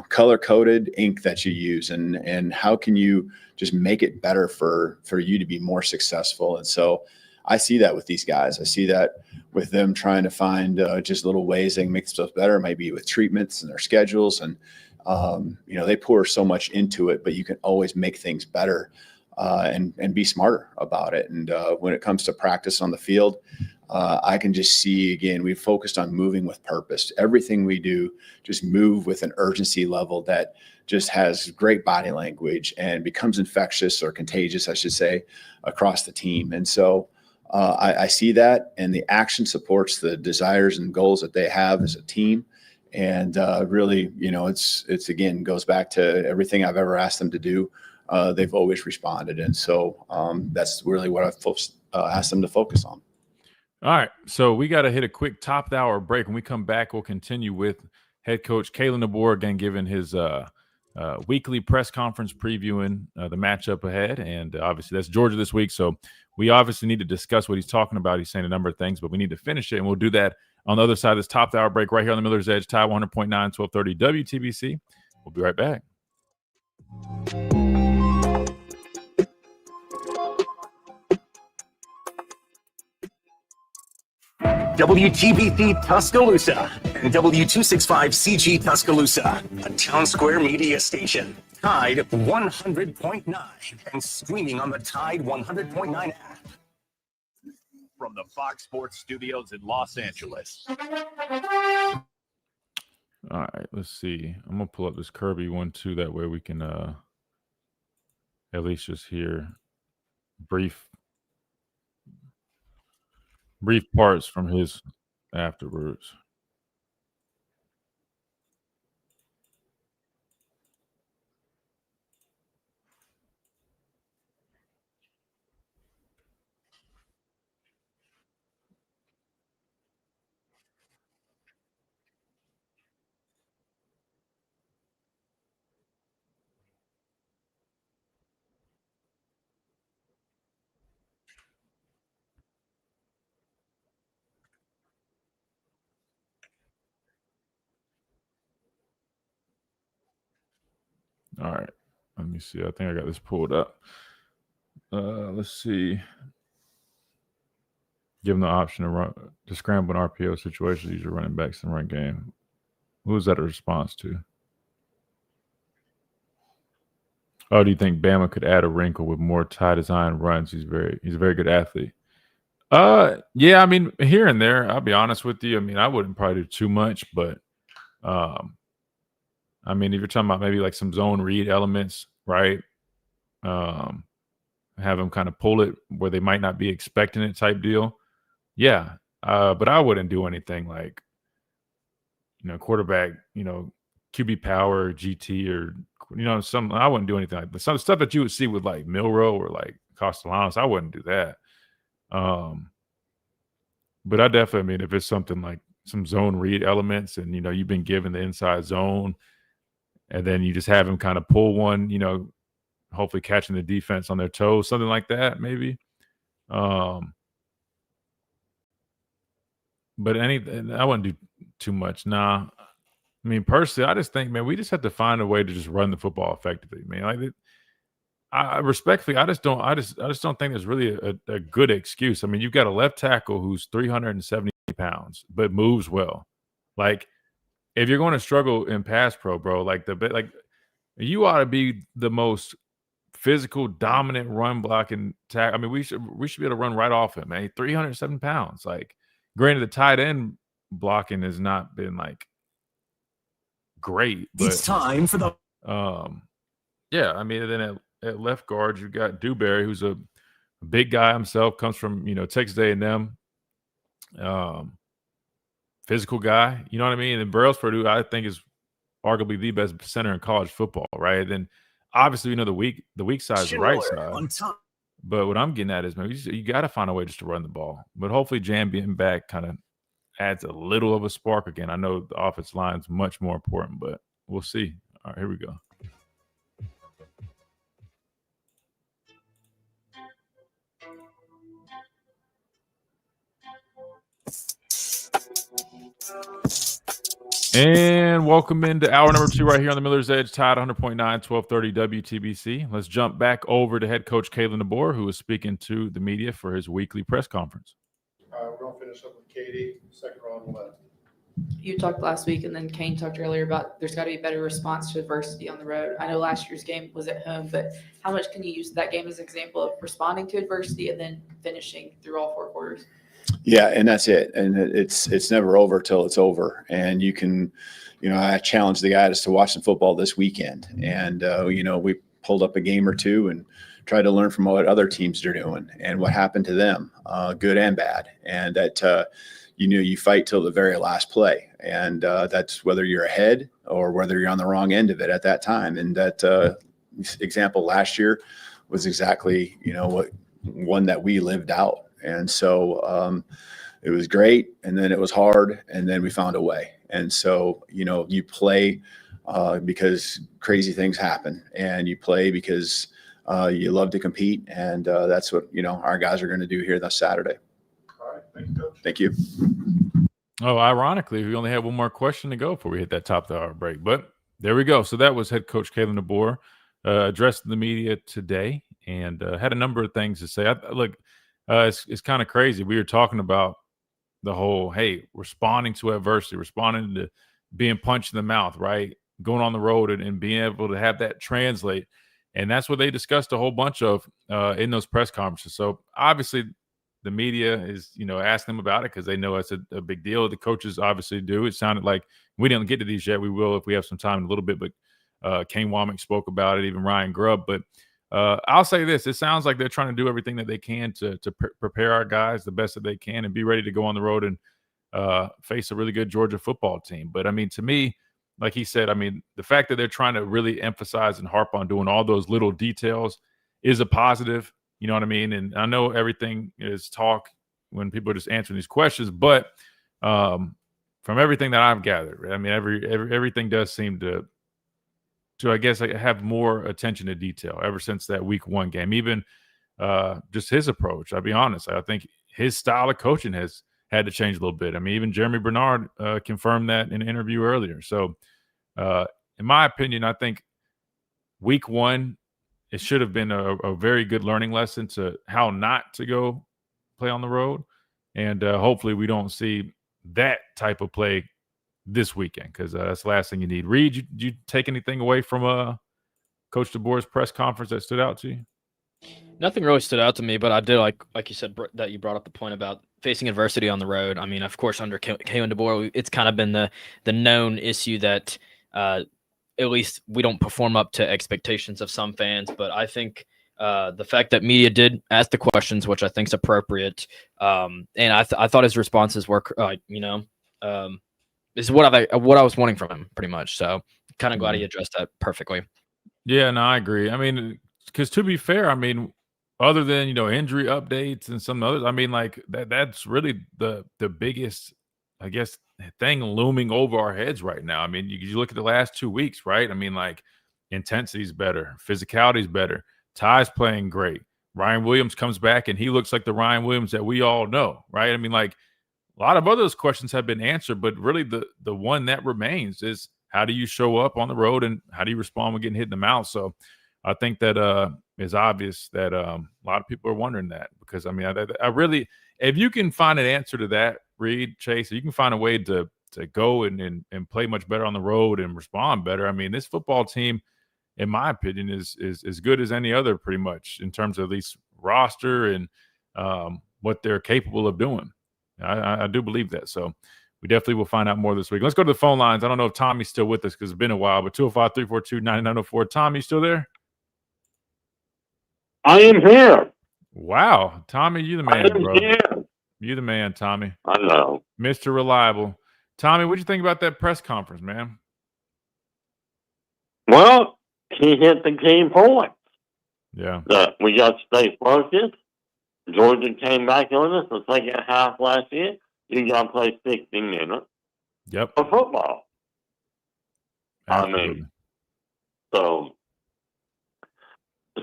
color-coded ink that you use? And how can you just make it better for you to be more successful? And so I see that with these guys. I see that with them trying to find just little ways they can make themselves better, maybe with treatments and their schedules. And, they pour so much into it, but you can always make things better and be smarter about it. And when it comes to practice on the field, I can just see, again, we've focused on moving with purpose. Everything we do, just move with an urgency level that just has great body language and becomes infectious or contagious, I should say, across the team. And so I see that, and the action supports the desires and goals that they have as a team. And really, it's again, goes back to everything I've ever asked them to do. They've always responded. And so that's really what I've asked them to focus on. All right, so we got to hit a quick top of the hour break. When we come back, we'll continue with head coach Kalen DeBoer again, giving his weekly press conference previewing the matchup ahead. And obviously that's Georgia this week. So we obviously need to discuss what he's talking about. He's saying a number of things, but we need to finish it. And we'll do that on the other side of this top of the hour break right here on the Miller's Edge, Tide 100.9, 1230 WTBC. We'll be right back. WTBC Tuscaloosa and W265CG Tuscaloosa, a Town Square media station. Tide 100.9 and streaming on the Tide 100.9 app. From the Fox Sports Studios in Los Angeles. All right, let's see. I'm going to pull up this Kirby one, too. That way we can at least just hear brief parts from his afterwards. All right, let me see. I think I got this pulled up. Let's see. Give them the option to scramble an RPO situation. Use your running backs in the run game. Who is that a response to? Oh, do you think Bama could add a wrinkle with more tie design runs? He's a very good athlete. Yeah, I mean, here and there, I'll be honest with you. I mean, I wouldn't probably do too much, but I mean, if you're talking about maybe like some zone read elements, right? Have them kind of pull it where they might not be expecting it type deal. Yeah. But I wouldn't do anything like, quarterback, QB power, GT, or, I wouldn't do anything like that. Some stuff that you would see with like Milrow or like Castellanos, I wouldn't do that. But I definitely, if it's something like some zone read elements and, you've been given the inside zone and then you just have him kind of pull one, hopefully catching the defense on their toes, something like that, maybe. But I wouldn't do too much. Nah. I mean, personally, I just think, man, we just have to find a way to just run the football effectively, man. Like, I respectfully, I just don't think there's really a good excuse. I mean, you've got a left tackle who's 370 pounds, but moves well. Like, if you're going to struggle in pass pro, bro, you ought to be the most physical, dominant run blocking tackle. I mean, we should be able to run right off him, man. 307 pounds. Like, granted, the tight end blocking has not been like great, but It's time for the yeah. I mean, then at left guard, you got Dewberry, who's a big guy himself, comes from Texas A&M, physical guy. You know what I mean? And Brailsford, who I think is arguably the best center in college football, right? Then obviously the weak side is the right side. on top. But what I'm getting at is, man, you got to find a way just to run the ball. But hopefully, Jam being back kind of adds a little of a spark again. I know the offensive line is much more important, but we'll see. All right, here we go. And welcome into hour number 2 right here on the Miller's Edge, Tide 100.9, 1230 WTBC. Let's jump back over to head coach Kalen DeBoer, who is speaking to the media for his weekly press conference. We're going to finish up with Katie, second row on the left. You talked last week, and then Kane talked earlier about there's got to be a better response to adversity on the road. I know last year's game was at home, but how much can you use that game as an example of responding to adversity and then finishing through all 4 quarters? Yeah, and that's it. And it's never over till it's over. And you can, I challenged the guys to watch some football this weekend. And, we pulled up a game or two and tried to learn from what other teams are doing and what happened to them, good and bad. And that, you fight till the very last play. And that's whether you're ahead or whether you're on the wrong end of it at that time. And that example last year was exactly, what one that we lived out. And so it was great. And then it was hard. And then we found a way. And so, you play because crazy things happen, and you play because you love to compete. And that's what, our guys are going to do here this Saturday. All right. Thank you, Coach. Thank you. Oh, ironically, we only have one more question to go before we hit that top of the hour break. But there we go. So that was head coach Kalen DeBoer addressed the media today and had a number of things to say. It's kind of crazy. We were talking about the whole, responding to adversity, responding to being punched in the mouth, right? Going on the road and being able to have that translate. And that's what they discussed a whole bunch of in those press conferences. So obviously the media is, asking them about it because they know it's a big deal. The coaches obviously do. It sounded like we didn't get to these yet. We will if we have some time in a little bit, but Kane Womack spoke about it, even Ryan Grubb. But I'll say this. It sounds like they're trying to do everything that they can to prepare our guys the best that they can and be ready to go on the road and face a really good Georgia football team. But, I mean, to me, like he said, I mean, the fact that they're trying to really emphasize and harp on doing all those little details is a positive. You know what I mean? And I know everything is talk when people are just answering these questions, but from everything that I've gathered, I mean, everything does seem to I guess have more attention to detail ever since that week 1 game. Even just his approach, I'll be honest. I think his style of coaching has had to change a little bit. I mean, even Jeremy Bernard confirmed that in an interview earlier. So in my opinion, I think week 1, it should have been a very good learning lesson to how not to go play on the road. And hopefully we don't see that type of play this weekend, because that's the last thing you need. Reed, did you take anything away from Coach DeBoer's press conference that stood out to you? Nothing really stood out to me, but I did like you said, that you brought up the point about facing adversity on the road. I mean, of course, under Kalen DeBoer, it's kind of been the known issue that at least we don't perform up to expectations of some fans. But I think the fact that media did ask the questions, which I think is appropriate, and I thought his responses were, is what I was wanting from him, pretty much. So kind of glad he addressed that perfectly. Yeah, no, I agree. I mean, because to be fair, I mean, other than, injury updates and some others, I mean, like that's really the biggest, I guess, thing looming over our heads right now. I mean, you look at the last 2 weeks, right? I mean, like intensity's better, physicality's better, Ty's playing great. Ryan Williams comes back and he looks like the Ryan Williams that we all know, right? I mean, like a lot of those questions have been answered, but really the one that remains is how do you show up on the road and how do you respond when getting hit in the mouth? So I think that is obvious that a lot of people are wondering that because, I mean, I really, if you can find an answer to that, Reed, Chase, if you can find a way to go and play much better on the road and respond better, I mean, this football team, in my opinion, is as good as any other pretty much in terms of at least roster and what they're capable of doing. I do believe that. So we definitely will find out more this week. Let's go to the phone lines. I don't know if Tommy's still with us because it's been a while, but 205-342-9904. Tommy, you still there? I am here. Wow. Tommy, you the man, bro. Here. You the man, Tommy. I know. Mr. Reliable. Tommy, what'd you think about that press conference, man? Well, he hit the key point. Yeah. That we got to stay focused. Georgia came back on us the second half last year. You got to play 60 minutes of football. Absolutely. I mean, so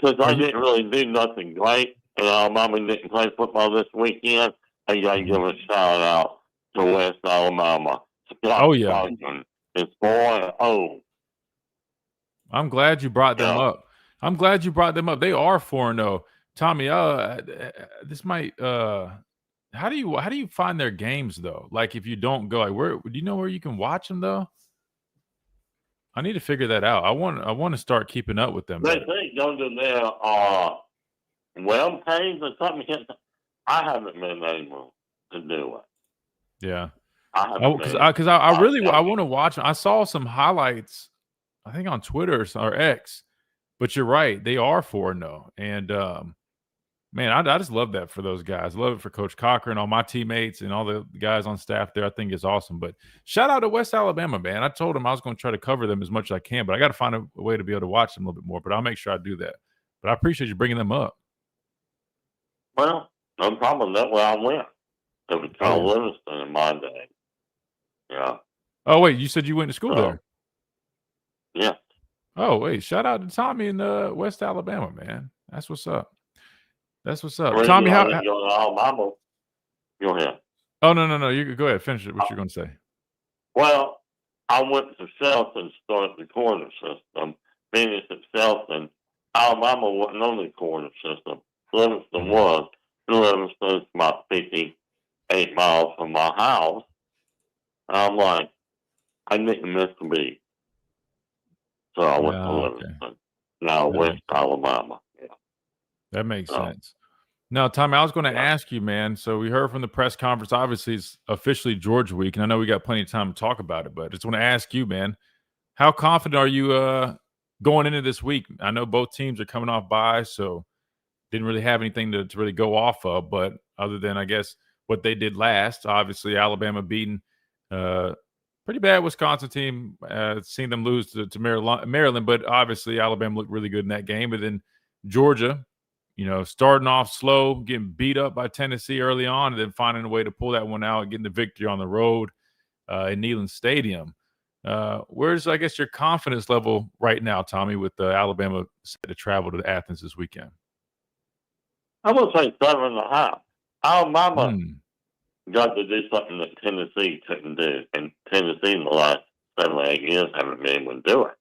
since I didn't really do nothing great, and Alabama didn't play football this weekend, I got to give a shout out to West Alabama. Oh, yeah. It's 4-0. I'm glad you brought them up. I'm glad you brought them up. They are 4-0. Tommy, this might how do you find their games though? Like if you don't go, like where do you know where you can watch them though? I need to figure that out. I want to start keeping up with them. They think go to their web page or something. I haven't been able to do it. Yeah. Because I really want to watch them. I saw some highlights, I think on Twitter or X, but you're right. They are 4-0. And man, I just love that for those guys. I love it for Coach Cochran, all my teammates, and all the guys on staff there. I think it's awesome. But shout out to West Alabama, man. I told them I was going to try to cover them as much as I can, but I got to find a way to be able to watch them a little bit more. But I'll make sure I do that. But I appreciate you bringing them up. Well, no problem. That's where I went. It was Carl Livingston in my day. Yeah. Oh, wait. You said you went to school there? Yeah. Oh, wait. Shout out to Tommy in West Alabama, man. That's what's up. That's what's up. Tommy, how Alabama. Go ahead. Oh, no. You go ahead. Finish it. What you're going to say. Well, I went to Shelton, started the corner system. Finished at Shelton. Alabama wasn't on the corner system. Livingston was. Livingston's about 58 miles from my house. I'm like, I didn't miss a beat. So I went to Livingston. Now West Alabama. Yeah. That makes sense. Now, Tommy, I was going to ask you, man. So we heard from the press conference. Obviously, it's officially Georgia week, and I know we got plenty of time to talk about it. But I just want to ask you, man, how confident are you going into this week? I know both teams are coming off bye, so didn't really have anything to really go off of. But other than, I guess, what they did last, obviously Alabama beating pretty bad Wisconsin team. Seen them lose to Maryland, but obviously Alabama looked really good in that game. But then Georgia, starting off slow, getting beat up by Tennessee early on, and then finding a way to pull that one out and getting the victory on the road in Neyland Stadium. Where's, I guess, your confidence level right now, Tommy, with Alabama set to travel to Athens this weekend? I would say 7.5. Alabama got to do something that Tennessee couldn't do, and Tennessee in the last 7 or 8 years haven't been able to do it.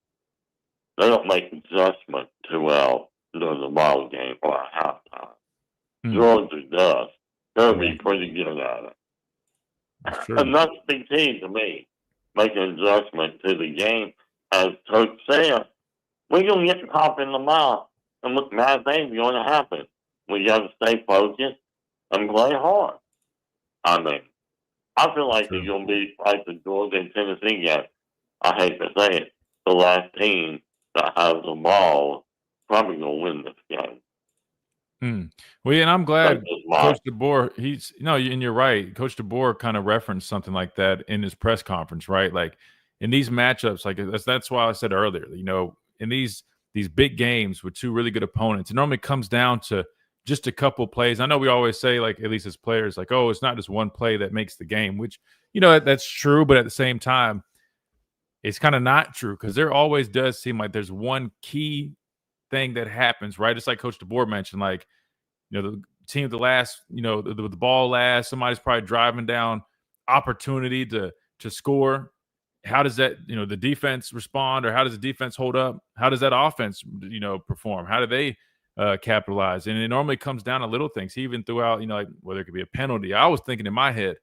They don't make adjustments too well during the ball game or at halftime. Georgia does. They'll be pretty good at it. Sure. And that's the key to me, making an adjustment to the game. As Coach said, we're going to get caught in the mouth, and look, bad things are going to happen. We got to stay focused and play hard. I mean, I feel like it's going to be like the Georgia and Tennessee game. I hate to say it. The last team that has the ball probably going to win this game. Well, yeah, and I'm glad Coach DeBoer, and you're right. Coach DeBoer kind of referenced something like that in his press conference, right? Like in these matchups, like that's why I said earlier, in these big games with two really good opponents, it normally comes down to just a couple plays. I know we always say, like, at least as players, like, oh, it's not just one play that makes the game, which, you know, that's true. But at the same time, it's kind of not true because there always does seem like there's one key thing that happens, right? It's like Coach DeBoer mentioned, like, you know, the team with the last, you know, the ball last, somebody's probably driving down opportunity to score. How does that, you know, the defense respond, or how does the defense hold up? How does that offense, you know, perform? How do they capitalize? And it normally comes down to little things. He even threw out, you know, like whether it could be a penalty. I was thinking in my head,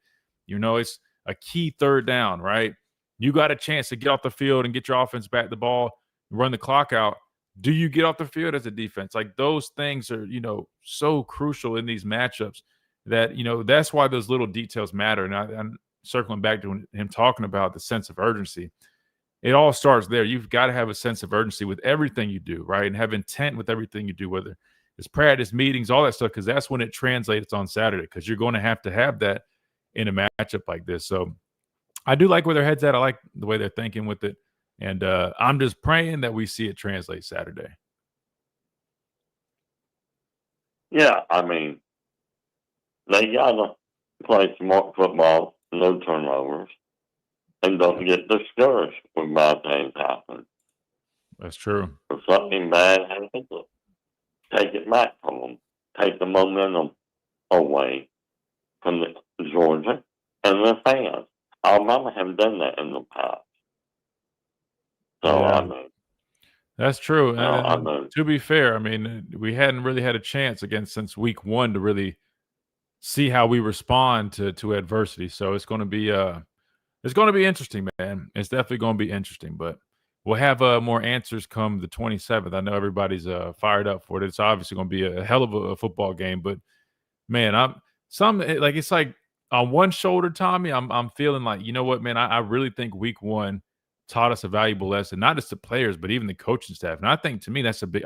you know, it's a key third down, right? You got a chance to get off the field and get your offense back the ball, run the clock out. Do you get off the field as a defense? Like, those things are, you know, so crucial in these matchups that, you know, that's why those little details matter. And I'm circling back to him talking about the sense of urgency. It all starts there. You've got to have a sense of urgency with everything you do, right? And have intent with everything you do, whether it's practice, meetings, all that stuff, because that's when it translates on Saturday, because you're going to have that in a matchup like this. So I do like where their head's at. I like the way they're thinking with it. And I'm just praying that we see it translate Saturday. Yeah, I mean, they got to play smart football, no turnovers, and don't get discouraged when bad things happen. That's true. If something bad happens, take it back from them. Take the momentum away from the Georgia and the fans. Alabama have done that in the past. So, Yeah. I mean, that's true. I And mean, to be fair, I mean, we hadn't really had a chance since week 1 to really see how we respond to adversity. So it's going to be interesting, man. It's definitely going to be interesting. But we'll have more answers come the 27th. I know everybody's fired up for it. It's obviously going to be a hell of a football game. But man, it's like on one shoulder, Tommy, I'm feeling like, you know what, man, I really think week 1 taught us a valuable lesson, not just the players, but even the coaching staff. And I think, to me, that's a big,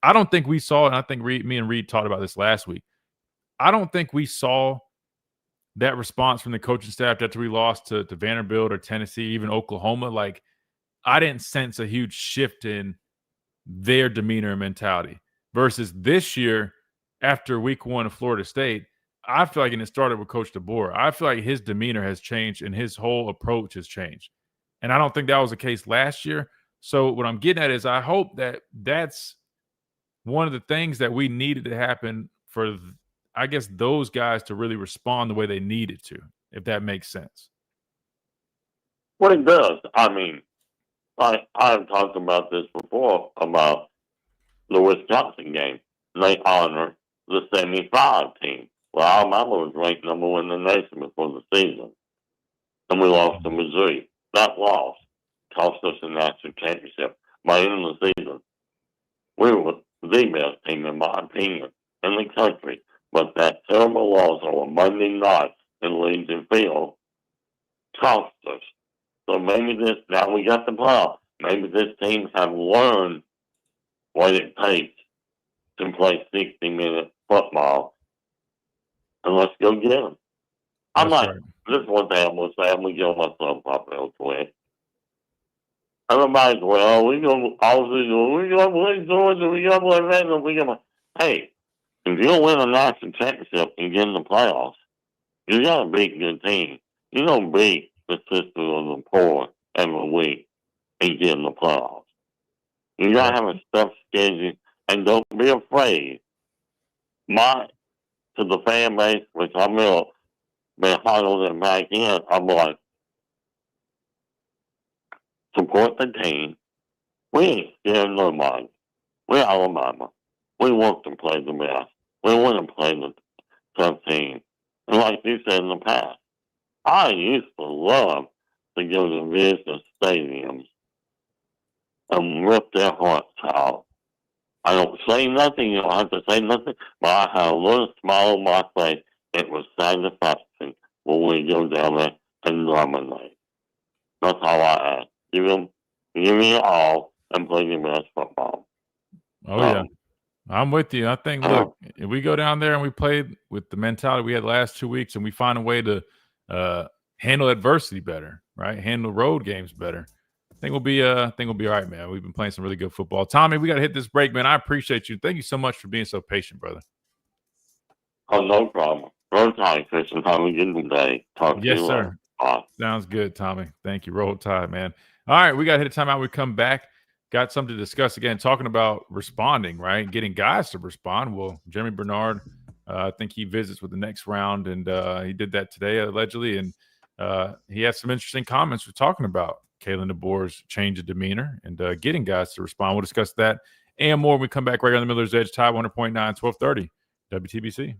I don't think we saw, and I think me and Reed talked about this last week. I don't think we saw that response from the coaching staff after we lost to Vanderbilt or Tennessee, even Oklahoma. Like, I didn't sense a huge shift in their demeanor and mentality versus this year after week 1 of Florida State. I feel like, and it started with Coach DeBoer, I feel like his demeanor has changed and his whole approach has changed. And I don't think that was the case last year. So what I'm getting at is I hope that that's one of the things that we needed to happen for, I guess, those guys to really respond the way they needed to, if that makes sense. Well, it does. I mean, I've talked about this before about the Wisconsin game. They honored the 75 team. Well, Alabama was ranked number 1 in the nation before the season. And we lost to Missouri. That loss cost us a national championship. By the end of the season, we were the best team, in my opinion, in the country. But that terrible loss on a Monday night in Legion Field cost us. So maybe now we got the playoffs. Maybe this team have learned what it takes to play 60-minute football. And let's go get them. This is one thing I'm going to say. I'm going to get on my son pop real quick. Everybody's, well, we got to play Georgia, we got to play Vanderbilt, we got to. Hey, if you win a national championship and get in the playoffs, you got to beat a good team. You don't beat the sister of the poor every week and get in the playoffs. You got to have a tough schedule, and don't be afraid. To the fan base, which I'm real, been harder than back in, I'm like, support the team. We ain't scared of nobody. We're Alabama. We want to play the best. We want to play the tough team. And like you said in the past, I used to love to go to visitor stadiums and rip their hearts out. I don't say nothing, you don't have to say nothing, but I have a little smile on my face. It was satisfaction when we go down there and dominate. That's how I act. Give me it all and play your best football. Oh, yeah. I'm with you. I think, look, if we go down there and we play with the mentality we had the last 2 weeks and we find a way to handle adversity better, right? Handle road games better. I think we'll be all right, man. We've been playing some really good football. Tommy, we got to hit this break, man. I appreciate you. Thank you so much for being so patient, brother. Oh, no problem. Roll Tide, Christian. Have a good day. Talk to Yes, you sir. later. Bye. Sounds good, Tommy. Thank you. Roll Tide, man. All right, we got to hit a timeout. We come back. Got something to discuss again, talking about responding, right? Getting guys to respond. Well, Jeremy Bernard, I think he visits with the next round, and he did that today, allegedly. And he had some interesting comments. We're talking about Kalen DeBoer's change of demeanor and getting guys to respond. We'll discuss that and more when we come back right on the Miller's Edge, Tide 100.9, 1230, WTBC.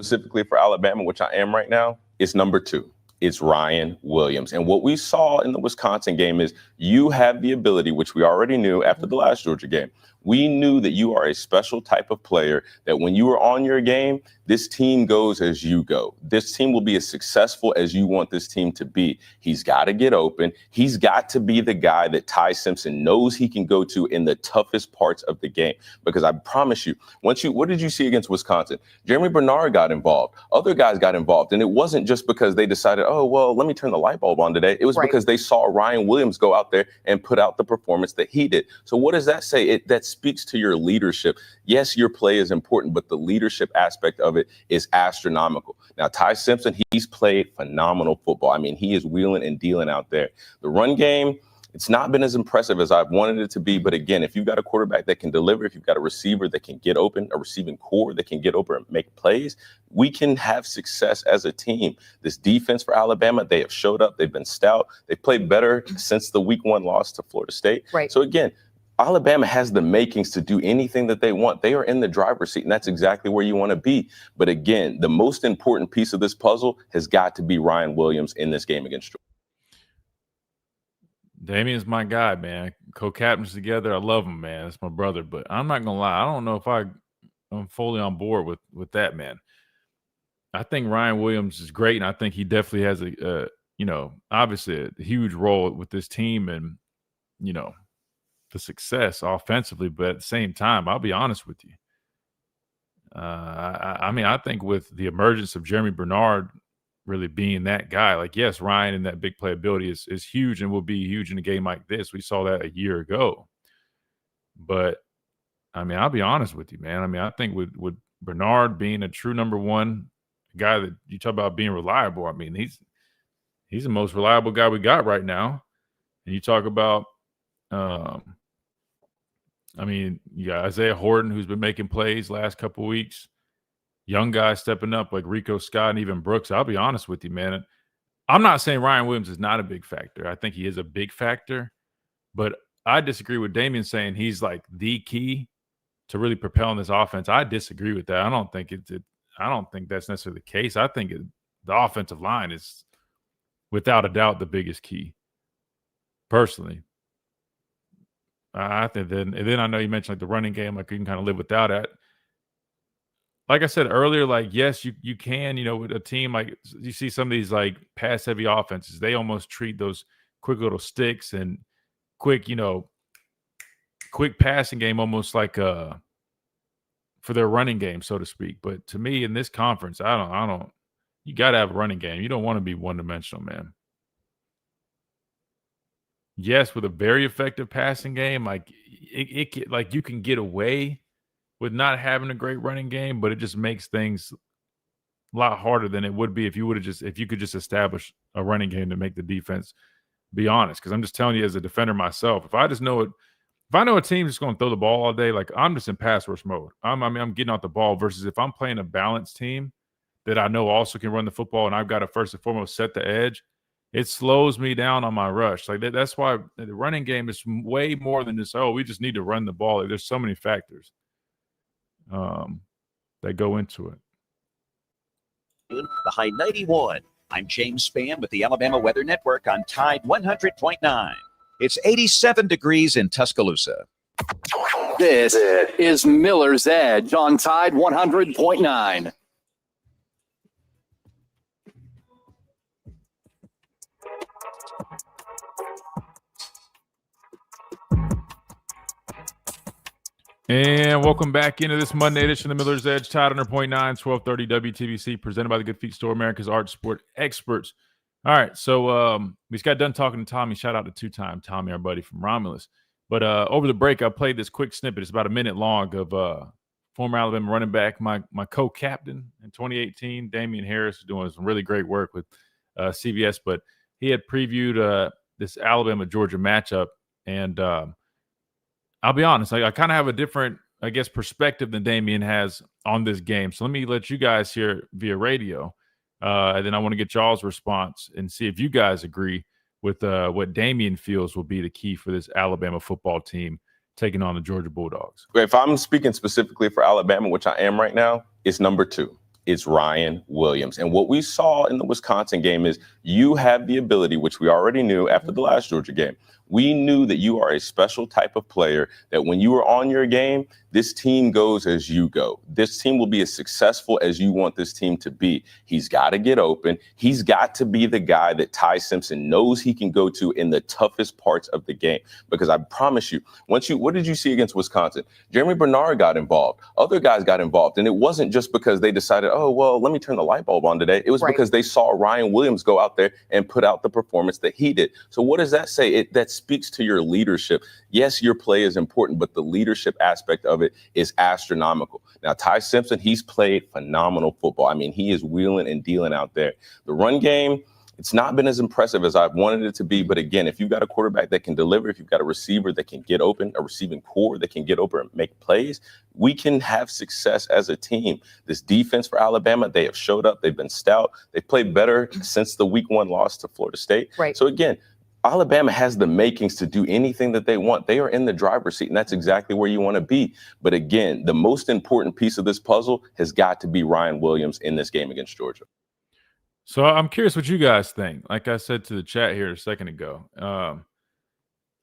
Specifically for Alabama, which I am right now, it's number 2. It's Ryan Williams. And what we saw in the Wisconsin game is you have the ability, which we already knew after the last Georgia game. We knew that you are a special type of player, that when you are on your game, this team goes as you go. This team will be as successful as you want this team to be. He's got to get open. He's got to be the guy that Ty Simpson knows he can go to in the toughest parts of the game. Because I promise you, what did you see against Wisconsin? Jeremy Bernard got involved. Other guys got involved. And it wasn't just because they decided, oh, well, let me turn the light bulb on today. It was because they saw Ryan Williams go out there and put out the performance that he did. So what does that say? That speaks to your leadership. Yes, your play is important, but the leadership aspect of it is astronomical. Now, Ty Simpson, he's played phenomenal football. I mean, he is wheeling and dealing out there. The run game, it's not been as impressive as I've wanted it to be. But again, if you've got a quarterback that can deliver, if you've got a receiver that can get open, a receiving core that can get open and make plays, we can have success as a team. This defense for Alabama, they have showed up. They've been stout. They've played better since the week 1 loss to Florida State. Right. So again, Alabama has the makings to do anything that they want. They are in the driver's seat, and that's exactly where you want to be. But again, the most important piece of this puzzle has got to be Ryan Williams in this game against Georgia. Damian's my guy, man. Co-captains together. I love him, man. That's my brother. But I'm not going to lie. I don't know if I'm fully on board with that, man. I think Ryan Williams is great, and I think he definitely has obviously a huge role with this team and, the success offensively. But at the same time, I'll be honest with you. I think with the emergence of Jeremy Bernard really being that guy, like, yes, Ryan and that big playability is huge and will be huge in a game like this. We saw that a year ago. But, I'll be honest with you, man. I think with Bernard being a true number 1 guy that you talk about being reliable, he's the most reliable guy we got right now. And you talk about you got Isaiah Horton, who's been making plays last couple of weeks. Young guys stepping up like Rico Scott and even Brooks. I'll be honest with you, man. I'm not saying Ryan Williams is not a big factor. I think he is a big factor. But I disagree with Damian saying he's like the key to really propelling this offense. I disagree with that. I don't think that's necessarily the case. I think the offensive line is without a doubt the biggest key. Personally. I think then I know you mentioned like the running game, like you can kind of live without it. Like I said earlier, like, yes, you can, with a team, like you see some of these like pass heavy offenses, they almost treat those quick little sticks and quick passing game almost like for their running game, so to speak. But to me, in this conference, I don't you got to have a running game. You don't want to be one-dimensional, man. Yes, with a very effective passing game, like like you can get away with not having a great running game, but it just makes things a lot harder than it would be if you could just establish a running game to make the defense be honest. Because I'm just telling you, as a defender myself, if I know a team's just going to throw the ball all day, like I'm just in pass rush mode. I'm getting out the ball. Versus if I'm playing a balanced team that I know also can run the football, and I've got to first and foremost set the edge, it slows me down on my rush. Like that's why the running game is way more than just, we just need to run the ball. Like, there's so many factors that go into it. The high 91. I'm James Spann with the Alabama Weather Network on Tide 100.9. It's 87 degrees in Tuscaloosa. This is Miller's Edge on Tide 100.9. And welcome back into this Monday edition of Miller's Edge, Tide 100.9, 1230 WTBC, presented by the Good Feet Store, America's Art Sport Experts. All right, so we just got done talking to Tommy. Shout out to two-time Tommy, our buddy from Romulus. But over the break, I played this quick snippet. It's about a minute long of former Alabama running back, my co-captain in 2018, Damian Harris, doing some really great work with CBS. But he had previewed this Alabama-Georgia matchup, and I'll be honest, I kind of have a different, I guess, perspective than Damian has on this game. So let me let you guys hear via radio, and then I want to get y'all's response and see if you guys agree with what Damian feels will be the key for this Alabama football team taking on the Georgia Bulldogs. If I'm speaking specifically for Alabama, which I am right now, it's number 2. It's Ryan Williams. And what we saw in the Wisconsin game is you have the ability, which we already knew after the last Georgia game. We knew that you are a special type of player, that when you are on your game, this team goes as you go. This team will be as successful as you want this team to be. He's got to get open. He's got to be the guy that Ty Simpson knows he can go to in the toughest parts of the game. Because I promise you, what did you see against Wisconsin? Jeremy Bernard got involved. Other guys got involved. And it wasn't just because they decided, oh, well, let me turn the light bulb on today. It was because they saw Ryan Williams go out there and put out the performance that he did. So what does that say? That speaks to your leadership. Yes, your play is important, but the leadership aspect of it is astronomical. Now, Ty Simpson, he's played phenomenal football. I mean, he is wheeling and dealing out there. The run game, it's not been as impressive as I've wanted it to be. But again, if you've got a quarterback that can deliver, if you've got a receiver that can get open, a receiving core that can get open and make plays, we can have success as a team. This defense for Alabama, they have showed up. They've been stout. They've played better since the week 1 loss to Florida State. Right. So again, Alabama has the makings to do anything that they want. They are in the driver's seat, and that's exactly where you want to be. But again, the most important piece of this puzzle has got to be Ryan Williams in this game against Georgia. So I'm curious what you guys think. Like I said to the chat here a second ago,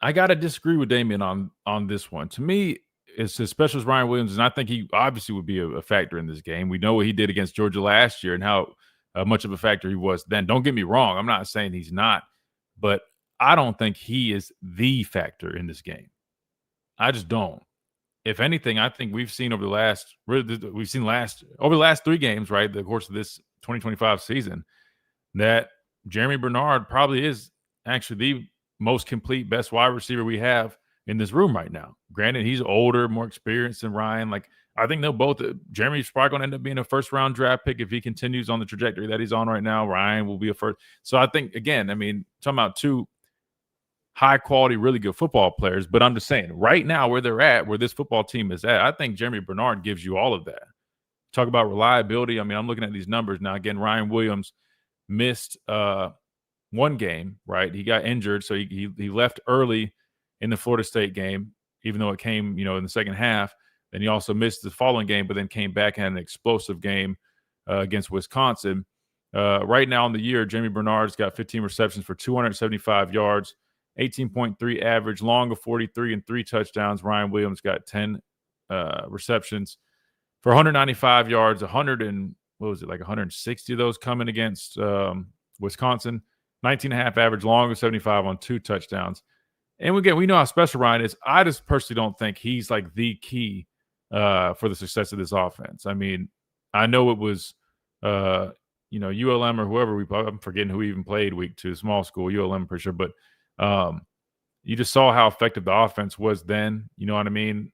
I got to disagree with Damian on this one. To me, it's as special as Ryan Williams, and I think he obviously would be a factor in this game. We know what he did against Georgia last year and how much of a factor he was then. Don't get me wrong. I'm not saying he's not, but I don't think he is the factor in this game. I just don't. If anything, I think we've seen over the last 3 games, right, the course of this 2025 season, that Jeremy Bernard probably is actually the most complete, best wide receiver we have in this room right now. Granted, he's older, more experienced than Ryan. Like, I think they'll both. Jeremy's probably going to end up being a first-round draft pick if he continues on the trajectory that he's on right now. Ryan will be a first. So I think, again, I mean, talking about 2 high-quality, really good football players. But I'm just saying, right now, where they're at, where this football team is at, I think Jeremy Bernard gives you all of that. Talk about reliability. I mean, I'm looking at these numbers now. Again, Ryan Williams missed 1 game, right? He got injured, so he left early in the Florida State game, even though it came, in the second half. Then he also missed the following game, but then came back and had an explosive game against Wisconsin. Right now in the year, Jeremy Bernard's got 15 receptions for 275 yards, 18.3 average, long of 43 and 3 touchdowns. Ryan Williams got 10 receptions for 195 yards, 160 of those coming against Wisconsin, 19.5 average, long of 75 on 2 touchdowns. And again, we know how special Ryan is. I just personally don't think he's like the key for the success of this offense. I mean, I know it was, ULM or whoever I'm forgetting who even played week 2, small school, ULM, I'm pretty sure. But you just saw how effective the offense was then. You know what I mean?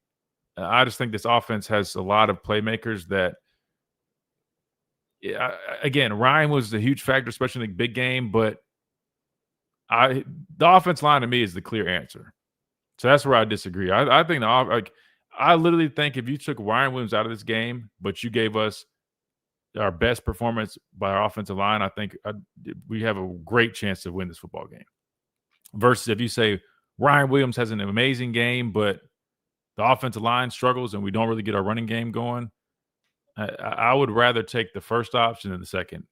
I just think this offense has a lot of playmakers that, again, Ryan was a huge factor, especially in the big game, but the offense line to me is the clear answer. So that's where I disagree. I think I literally think if you took Ryan Williams out of this game, but you gave us our best performance by our offensive line, I think we have a great chance to win this football game. Versus if you say Ryan Williams has an amazing game, but the offensive line struggles and we don't really get our running game going, I would rather take the first option than the second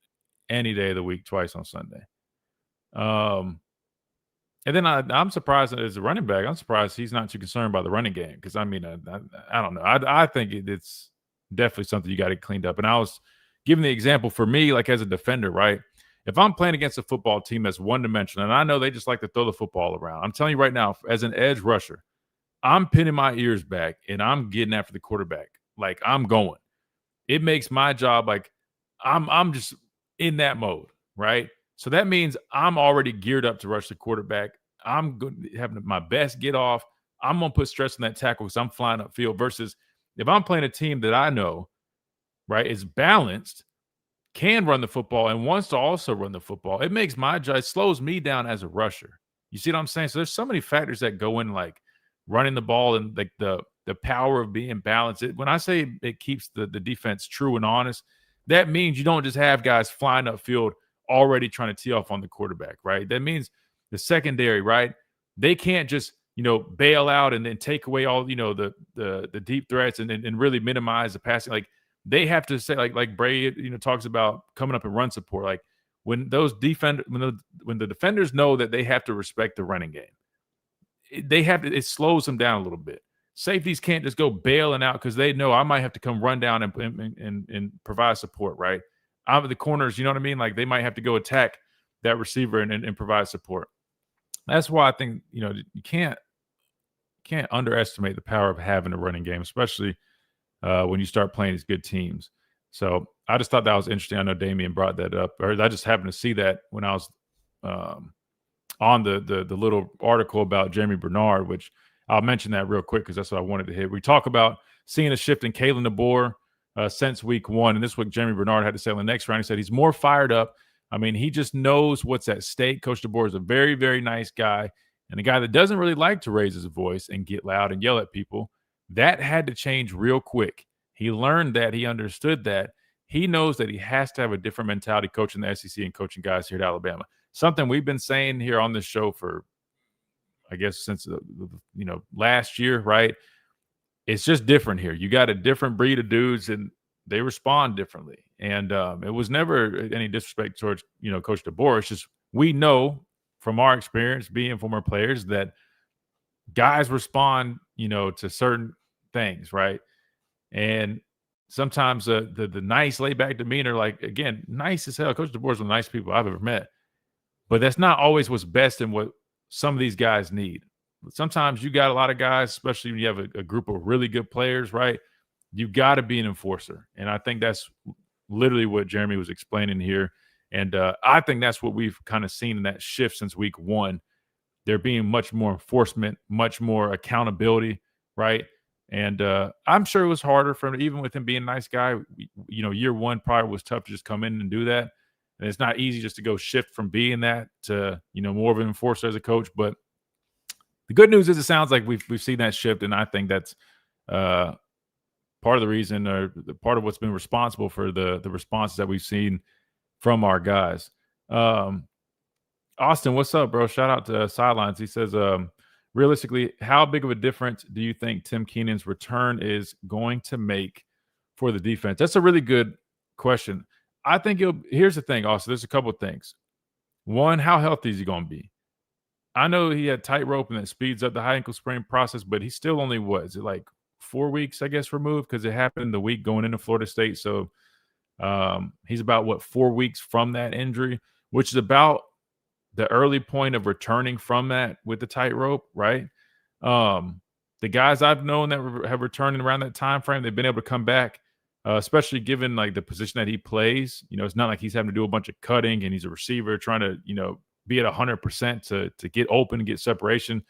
any day of the week, twice on Sunday. And then I'm surprised as a running back, I'm surprised he's not too concerned by the running game. Because, I mean, I don't know. I think it's definitely something you got to clean up. And I was giving the example for me, like as a defender, right? If I'm playing against a football team that's one-dimensional, and I know they just like to throw the football around, I'm telling you right now, as an edge rusher, I'm pinning my ears back and I'm getting after the quarterback. Like, I'm going. It makes my job like I'm just in that mode, right? So that means I'm already geared up to rush the quarterback. I'm going to have my best get off. I'm going to put stress on that tackle because I'm flying upfield versus if I'm playing a team that I know, right, is balanced, can run the football and wants to also run the football, it makes my job, it slows me down as a rusher. You see what I'm saying? So there's so many factors that go in, like running the ball and like the power of being balanced. When I say it keeps the defense true and honest, that means you don't just have guys flying upfield already trying to tee off on the quarterback, right? That means the secondary, right? They can't just bail out and then take away all the deep threats and really minimize the passing. Like they have to say, like Bray talks about coming up and run support. Like when those when the defenders know that they have to respect the running game, it slows them down a little bit. Safeties can't just go bailing out because they know I might have to come run down and provide support, right? Out of the corners, you know what I mean? Like they might have to go attack that receiver and provide support. That's why I think you can't underestimate the power of having a running game, especially when you start playing these good teams. So I just thought that was interesting. I know Damian brought that up, or I just happened to see that when I was on the little article about Jeremy Bernard, which I'll mention that real quick because that's what I wanted to hit. We talk about seeing a shift in Kalen DeBoer since week one, and this is what Jeremy Bernard had to say on the next round. He said he's more fired up. I mean, he just knows what's at stake. Coach DeBoer is a very, very nice guy and a guy that doesn't really like to raise his voice and get loud and yell at people. That had to change real quick. He learned that. He understood that. He knows that he has to have a different mentality coaching the SEC and coaching guys here at Alabama. Something we've been saying here on this show for, I guess, since last year, right? It's just different here. You got a different breed of dudes, and they respond differently. And it was never any disrespect towards Coach DeBoer. It's just we know from our experience being former players that guys respond, to certain things, right? And sometimes the nice laid back demeanor, like again, nice as hell. Coach DeBoer's one of the nice people I've ever met. But that's not always what's best and what some of these guys need. But sometimes you got a lot of guys, especially when you have a group of really good players, right? You got to be an enforcer. And I think that's literally what Jeremy was explaining here. And I think that's what we've kind of seen in that shift since week one. There being much more enforcement, much more accountability, right? And I'm sure it was harder for him, even with him being a nice guy. Year one probably was tough to just come in and do that. And it's not easy just to go shift from being that to, more of an enforcer as a coach. But the good news is it sounds like we've seen that shift. And I think that's part of the reason or part of what's been responsible for the responses that we've seen from our guys. Austin, what's up, bro? Shout out to Sidelines. He says, realistically, how big of a difference do you think Tim Keenan's return is going to make for the defense? That's a really good question. I think here's the thing, Austin. There's a couple of things. One, how healthy is he going to be? I know he had tightrope and that speeds up the high ankle sprain process, but he's still only, is it like 4 weeks, I guess, removed? Because it happened the week going into Florida State. So he's about, 4 weeks from that injury, which is about the early point of returning from that with the tightrope, right? The guys I've known that have returned around that time frame, they've been able to come back. Especially given like the position that he plays, it's not like he's having to do a bunch of cutting and he's a receiver trying to, be at 100% to get open and get separation.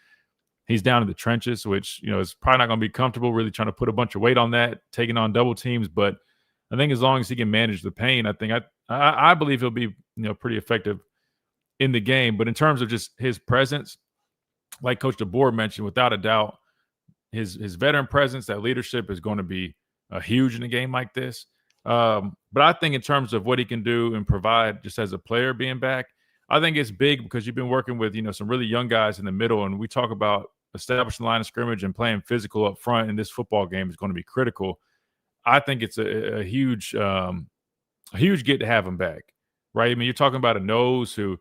He's down in the trenches, which, is probably not going to be comfortable really trying to put a bunch of weight on that, taking on double teams. But I think as long as he can manage the pain, I believe he'll be, pretty effective in the game. But in terms of just his presence, like Coach DeBoer mentioned, without a doubt, his veteran presence, that leadership is going to be huge in a game like this. But I think in terms of what he can do and provide just as a player being back, I think it's big because you've been working with, some really young guys in the middle. And we talk about establishing the line of scrimmage and playing physical up front in this football game is going to be critical. I think it's a huge get to have him back, right? I mean, you're talking about a nose who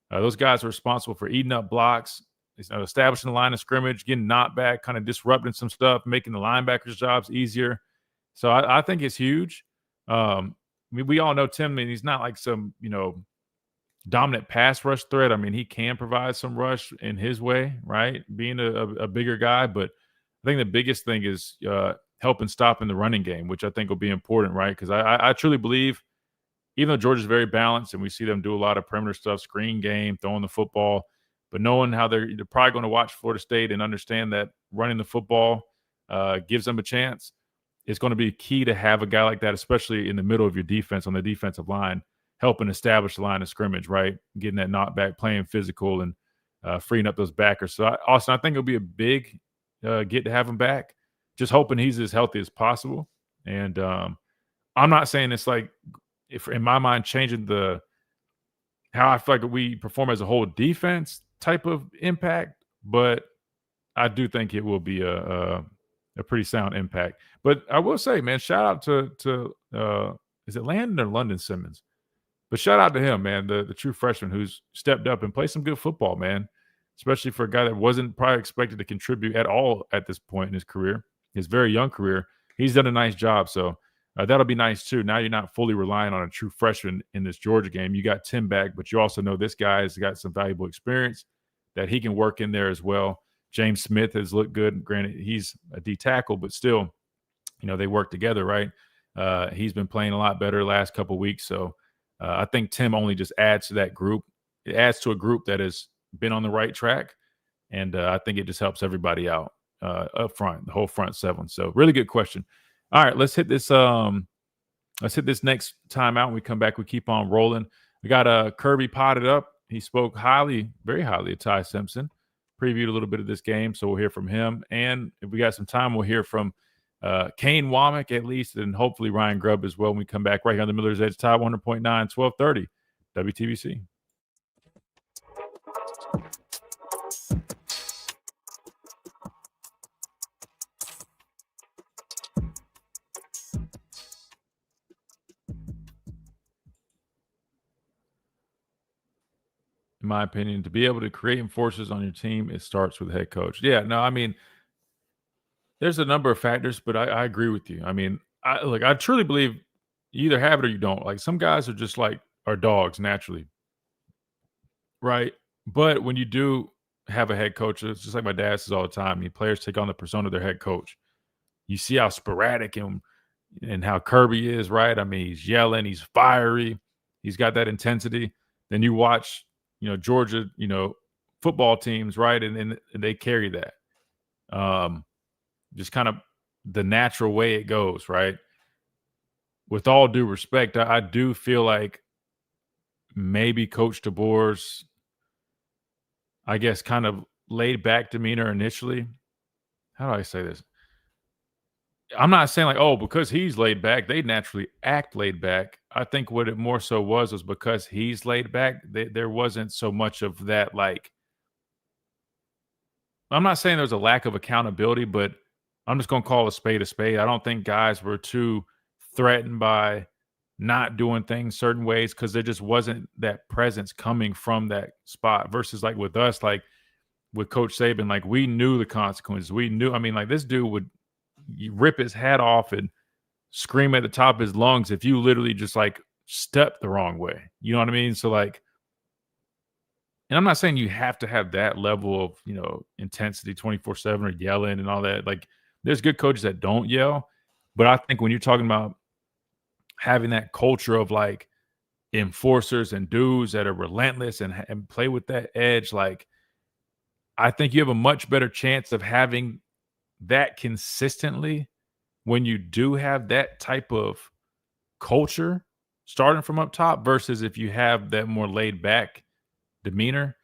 those guys are responsible for eating up blocks, establishing the line of scrimmage, getting knocked back, kind of disrupting some stuff, making the linebackers' jobs easier. So I think it's huge. I mean, we all know Tim, and he's not like some, dominant pass rush threat. I mean, he can provide some rush in his way, right? Being a bigger guy, but I think the biggest thing is helping stop in the running game, which I think will be important, right? Because I truly believe, even though Georgia's very balanced and we see them do a lot of perimeter stuff, screen game, throwing the football, but knowing how they're probably going to watch Florida State and understand that running the football gives them a chance, it's going to be key to have a guy like that, especially in the middle of your defense on the defensive line, helping establish the line of scrimmage, right? Getting that knockback, playing physical, and freeing up those backers. So, Austin, I think it'll be a big get to have him back. Just hoping he's as healthy as possible. And I'm not saying it's like, if in my mind, changing how I feel like we perform as a whole defense type of impact, but I do think it will be a pretty sound impact. But I will say, man, shout out to is it Landon or London Simmons? But shout out to him, man, the true freshman who's stepped up and played some good football, man, especially for a guy that wasn't probably expected to contribute at all at this point in his career, his very young career. He's done a nice job. So that'll be nice, too. Now you're not fully relying on a true freshman in this Georgia game. You got Tim back, but you also know this guy has got some valuable experience that he can work in there as well. James Smith has looked good. Granted, he's a D tackle, but still, they work together, right? He's been playing a lot better the last couple of weeks. So I think Tim only just adds to that group. It adds to a group that has been on the right track. And I think it just helps everybody out up front, the whole front seven. So really good question. All right, let's hit this. Let's hit this next timeout. When we come back, we keep on rolling. We got Kirby potted up. He spoke very highly of Ty Simpson. Previewed a little bit of this game, so we'll hear from him. And if we got some time, we'll hear from Kane Womack at least, and hopefully Ryan Grubb as well when we come back right here on the Miller's Edge, Tide 100.9, 1230, WTBC. In my opinion, to be able to create enforcers on your team, it starts with the head coach. Yeah, no, I mean, there's a number of factors, but I agree with you. I mean, I truly believe you either have it or you don't. Like, some guys are just are dogs naturally, right? But when you do have a head coach, it's just like my dad says all the time. I mean, players take on the persona of their head coach. You see how sporadic and how Kirby is, right? I mean, he's yelling, he's fiery, he's got that intensity. Then you watch Georgia, football teams, right? And they carry that. Just kind of the natural way it goes, right? With all due respect, I do feel like maybe Coach DeBoer's, I guess, kind of laid back demeanor initially. How do I say this? I'm not saying because he's laid back, they naturally act laid back. I think what it more so was because he's laid back, there wasn't so much of that. I'm not saying there's a lack of accountability, but I'm just going to call a spade a spade. I don't think guys were too threatened by not doing things certain ways because there just wasn't that presence coming from that spot versus with us, with Coach Saban, we knew the consequences. We knew, this dude would rip his hat off and scream at the top of his lungs if you literally just step the wrong way. You know what I mean? So and I'm not saying you have to have that level of, intensity 24/7 or yelling and all that. There's good coaches that don't yell, but I think when you're talking about having that culture of enforcers and dudes that are relentless and play with that edge, I think you have a much better chance of having that consistently when you do have that type of culture starting from up top versus if you have that more laid back demeanor.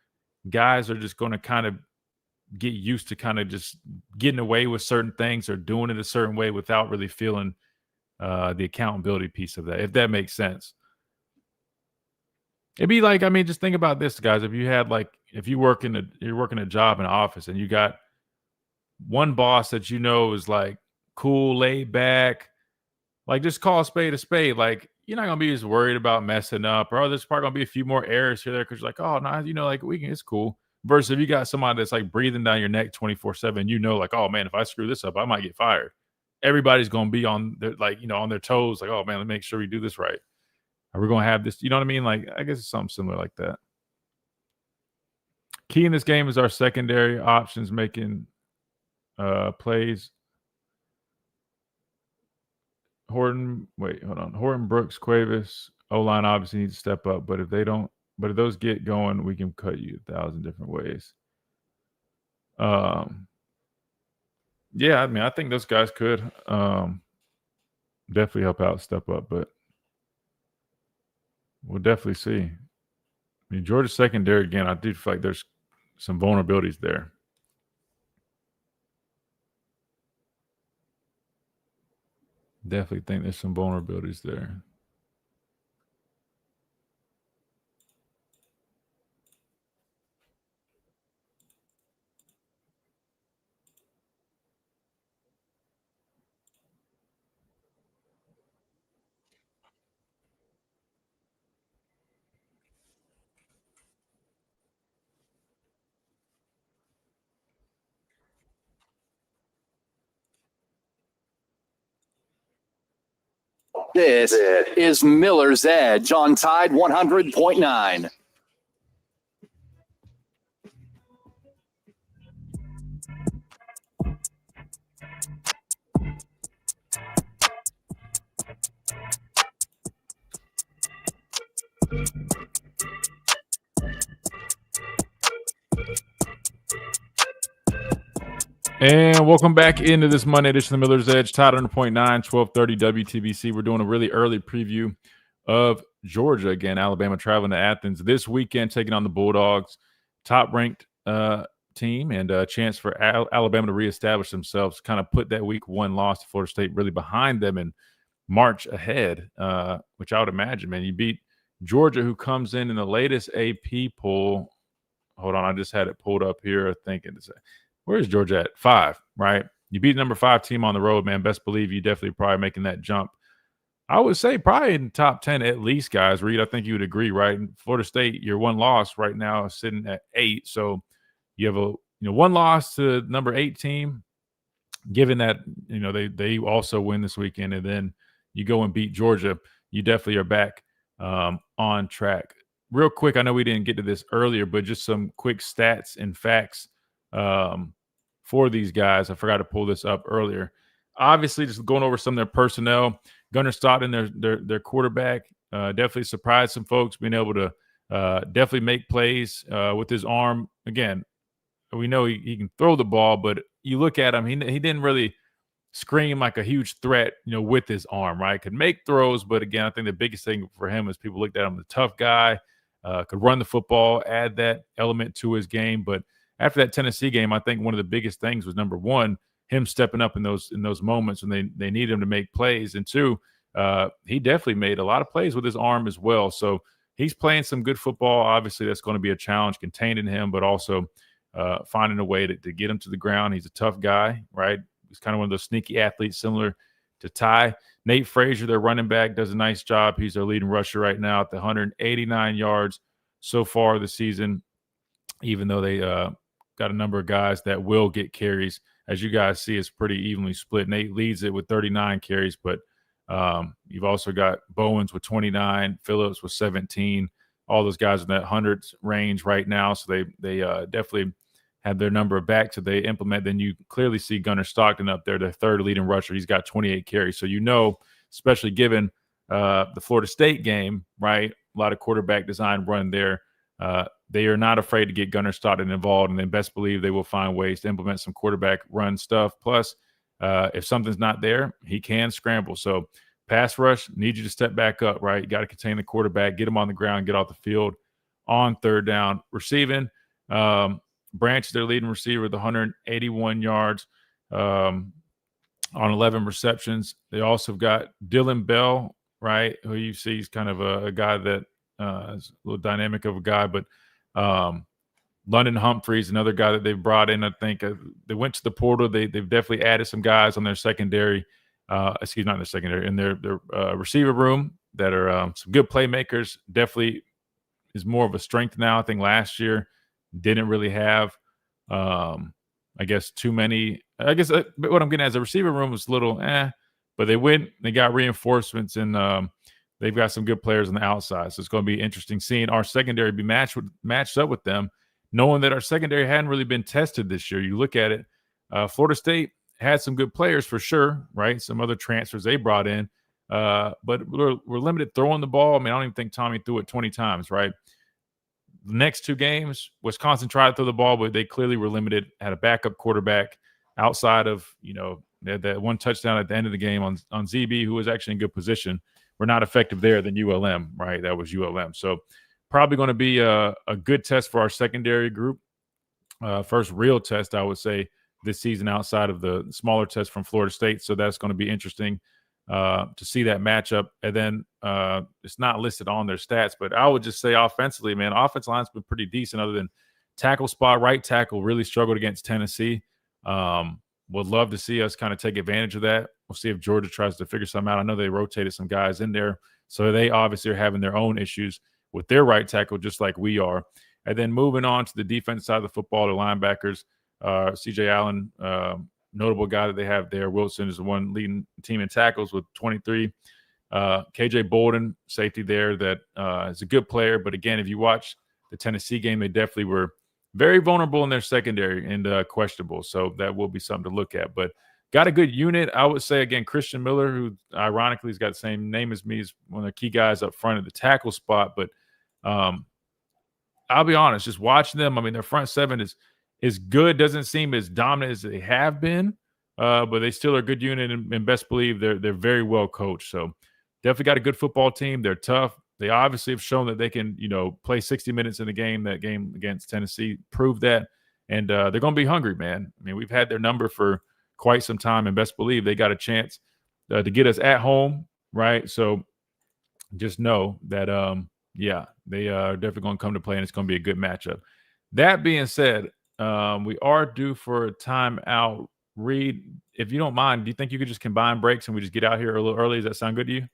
Guys are just going to kind of get used to kind of just getting away with certain things or doing it a certain way without really feeling the accountability piece of that, if that makes sense. It'd be just think about this, guys. If you had if you're working a job in an office and you got one boss that is cool, laid back, just call a spade a spade. You're not gonna be as worried about messing up, or there's probably gonna be a few more errors here there because you're oh no, we can, it's cool. Versus if you got somebody that's breathing down your neck 24/7, oh man, if I screw this up, I might get fired. Everybody's gonna be on their on their toes, oh man, let's make sure we do this right. Are we gonna have this? You know what I mean? I guess it's something similar like that. Key in this game is our secondary options making plays. Horton, Brooks, Cuevas, O-line obviously needs to step up, but if those get going, we can cut you 1,000 different ways. Yeah, I mean, I think those guys could definitely help out, step up, but we'll definitely see. I mean, Georgia's secondary, again, I do feel like there's some vulnerabilities there. Definitely think there's some vulnerabilities there. This is Miller's Edge on Tide 100.9. And welcome back into this Monday edition of Miller's Edge, Tide 100.9, 1230 WTBC. We're doing a really early preview of Georgia. Again, Alabama traveling to Athens this weekend, taking on the Bulldogs, top-ranked team, and a chance for Alabama to reestablish themselves, kind of put that week one loss to Florida State really behind them and march ahead, which I would imagine, man. You beat Georgia, who comes in the latest AP poll. Hold on, I just had it pulled up here thinking, where's Georgia at? 5, right? You beat the number 5 team on the road, man. Best believe you definitely probably making that jump. I would say probably in the top 10 at least, guys. Reed, I think you would agree, right? In Florida State, your one loss right now is sitting at 8. So you have one loss to number 8 team, given that they also win this weekend, and then you go and beat Georgia. You definitely are back on track. Real quick, I know we didn't get to this earlier, but just some quick stats and facts for these guys. I forgot to pull this up earlier. Obviously, just going over some of their personnel. Gunnar Stockton, their quarterback, definitely surprised some folks, being able to definitely make plays with his arm. Again, we know he can throw the ball, but you look at him, he didn't really scream like a huge threat, with his arm, right? Could make throws, but again, I think the biggest thing for him is people looked at him as a tough guy, could run the football, add that element to his game. But after that Tennessee game, I think one of the biggest things was, number one, him stepping up in those moments when they need him to make plays, and two, he definitely made a lot of plays with his arm as well. So he's playing some good football. Obviously, that's going to be a challenge containing him, but also finding a way to get him to the ground. He's a tough guy, right? He's kind of one of those sneaky athletes, similar to Ty. Nate Frazier, their running back, does a nice job. He's their leading rusher right now at the 189 yards so far this season, even though they got a number of guys that will get carries. As you guys see, it's pretty evenly split. Nate leads it with 39 carries, but you've also got Bowens with 29, Phillips with 17. All those guys in that hundreds range right now, so they definitely have their number back to they implement. Then you clearly see Gunnar Stockton up there, the third leading rusher. He's got 28 carries. So especially given the Florida State game, right, a lot of quarterback design run there. They are not afraid to get Gunnar Stockton involved, and then best believe they will find ways to implement some quarterback run stuff. Plus, if something's not there, he can scramble. So pass rush, need you to step back up, right? You got to contain the quarterback, get him on the ground, get off the field on third down. Receiving, Branch is their leading receiver with 181 yards on 11 receptions. They also got Dylan Bell, right, who you see is kind of a guy that is a little dynamic of a guy, but London Humphreys, another guy that they've brought in. I think they went to the portal. They've definitely added some guys on their secondary. Not in their secondary, in their receiver room that are some good playmakers. Definitely is more of a strength now. I think last year didn't really have, I guess, too many. I guess what I'm getting at is the receiver room was a little but they got reinforcements, and they've got some good players on the outside. So it's going to be interesting seeing our secondary be matched up with them, knowing that our secondary hadn't really been tested this year. You look at it, Florida State had some good players for sure, right? Some other transfers they brought in, but we're limited throwing the ball. I mean, I don't even think Tommy threw it 20 times, right? The next two games, Wisconsin tried to throw the ball, but they clearly were limited. Had a backup quarterback outside of, that one touchdown at the end of the game on ZB, who was actually in good position. We're not effective there than ULM, right? That was ULM. So probably going to be a good test for our secondary group. First real test, I would say, this season outside of the smaller test from Florida State. So that's going to be interesting to see that matchup. And then it's not listed on their stats, but I would just say offensively, man, offensive line's been pretty decent other than tackle spot. Right tackle really struggled against Tennessee. Would love to see us kind of take advantage of that. We'll see if Georgia tries to figure something out. I know they rotated some guys in there, so they obviously are having their own issues with their right tackle, just like we are. And then moving on to the defense side of the football, the linebackers, C.J. Allen, notable guy that they have there. Wilson is the one leading the team in tackles with 23. K.J. Bolden, safety there, that is a good player. But again, if you watch the Tennessee game, they definitely were very vulnerable in their secondary and questionable. So that will be something to look at. But got a good unit. I would say, again, Christian Miller, who ironically has got the same name as me, is one of the key guys up front at the tackle spot. But I'll be honest, just watching them, I mean, their front seven is good. Doesn't seem as dominant as they have been, but they still are a good unit, and best believe they're very well coached. So definitely got a good football team. They're tough. They obviously have shown that they can, play 60 minutes in the game. That game against Tennessee proved that, and they're going to be hungry, man. I mean, we've had their number for quite some time, and best believe they got a chance to get us at home, right? So just know that, they are definitely going to come to play, and it's going to be a good matchup. That being said, we are due for a timeout. Reed, if you don't mind, do you think you could just combine breaks and we just get out here a little early? Does that sound good to you?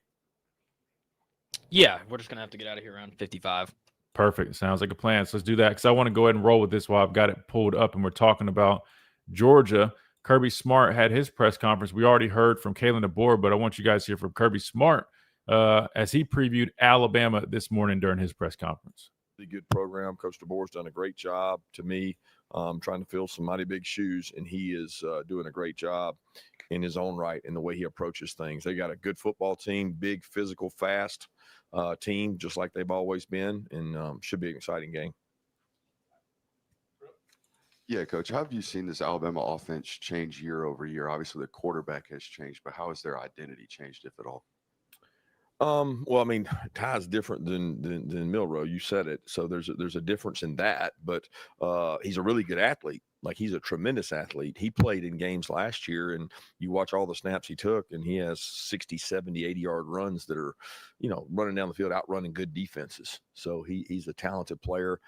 Yeah, we're just going to have to get out of here around 55. Perfect. Sounds like a plan. So let's do that because I want to go ahead and roll with this while I've got it pulled up and we're talking about Georgia. Kirby Smart had his press conference. We already heard from Kalen DeBoer, but I want you guys to hear from Kirby Smart as he previewed Alabama this morning during his press conference. Good program. Coach DeBoer's done a great job to me, trying to fill some mighty big shoes, and he is doing a great job in his own right in the way he approaches things. They got a good football team, big, physical, fast team, just like they've always been, and should be an exciting game. Yeah, Coach, how have you seen this Alabama offense change year over year? Obviously, the quarterback has changed, but how has their identity changed, if at all? Well, I mean, Ty's different than Milroe. You said it. So there's a difference in that, but he's a really good athlete. Like, he's a tremendous athlete. He played in games last year, and you watch all the snaps he took, and he has 60, 70, 80-yard runs that are, running down the field, outrunning good defenses. So he's a talented player.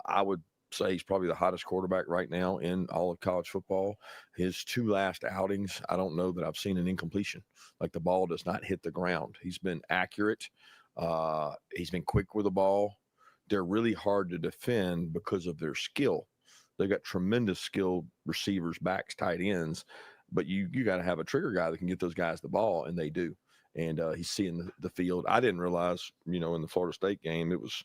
I would say he's probably the hottest quarterback right now in all of college football. His two last outings, I don't know that I've seen an incompletion. Like, the ball does not hit the ground. He's been accurate. He's been quick with the ball. They're really hard to defend because of their skill. They've got tremendous skilled receivers, backs, tight ends, but you got to have a trigger guy that can get those guys the ball, and they do. And he's seeing the field. I didn't realize, in the Florida State game, it was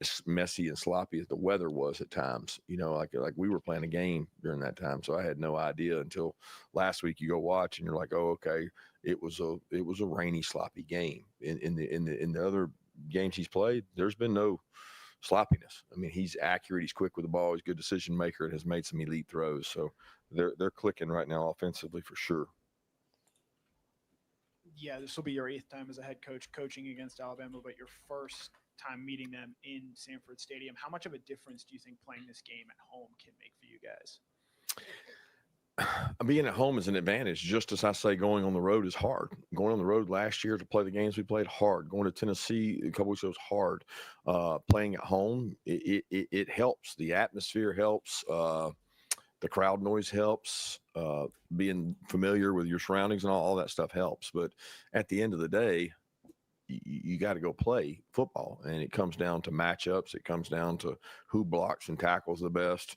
as messy and sloppy as the weather was at times. Like we were playing a game during that time, so I had no idea until last week. You go watch, and you're like, oh, okay, it was a rainy, sloppy game. In the other games he's played, there's been no sloppiness. I mean, he's accurate, he's quick with the ball, he's a good decision maker, and has made some elite throws. So they're clicking right now offensively for sure. Yeah, this will be your 8th time as a head coach coaching against Alabama, but your first time meeting them in Sanford Stadium. How much of a difference do you think playing this game at home can make for you guys? Being at home is an advantage. Just as I say, going on the road is hard. Going on the road last year to play the games we played, hard. Going to Tennessee a couple weeks ago was hard. Playing at home, it helps. The atmosphere helps. The crowd noise helps. Being familiar with your surroundings and all that stuff helps. But at the end of the day, you got to go play football, and it comes down to matchups. It comes down to who blocks and tackles the best,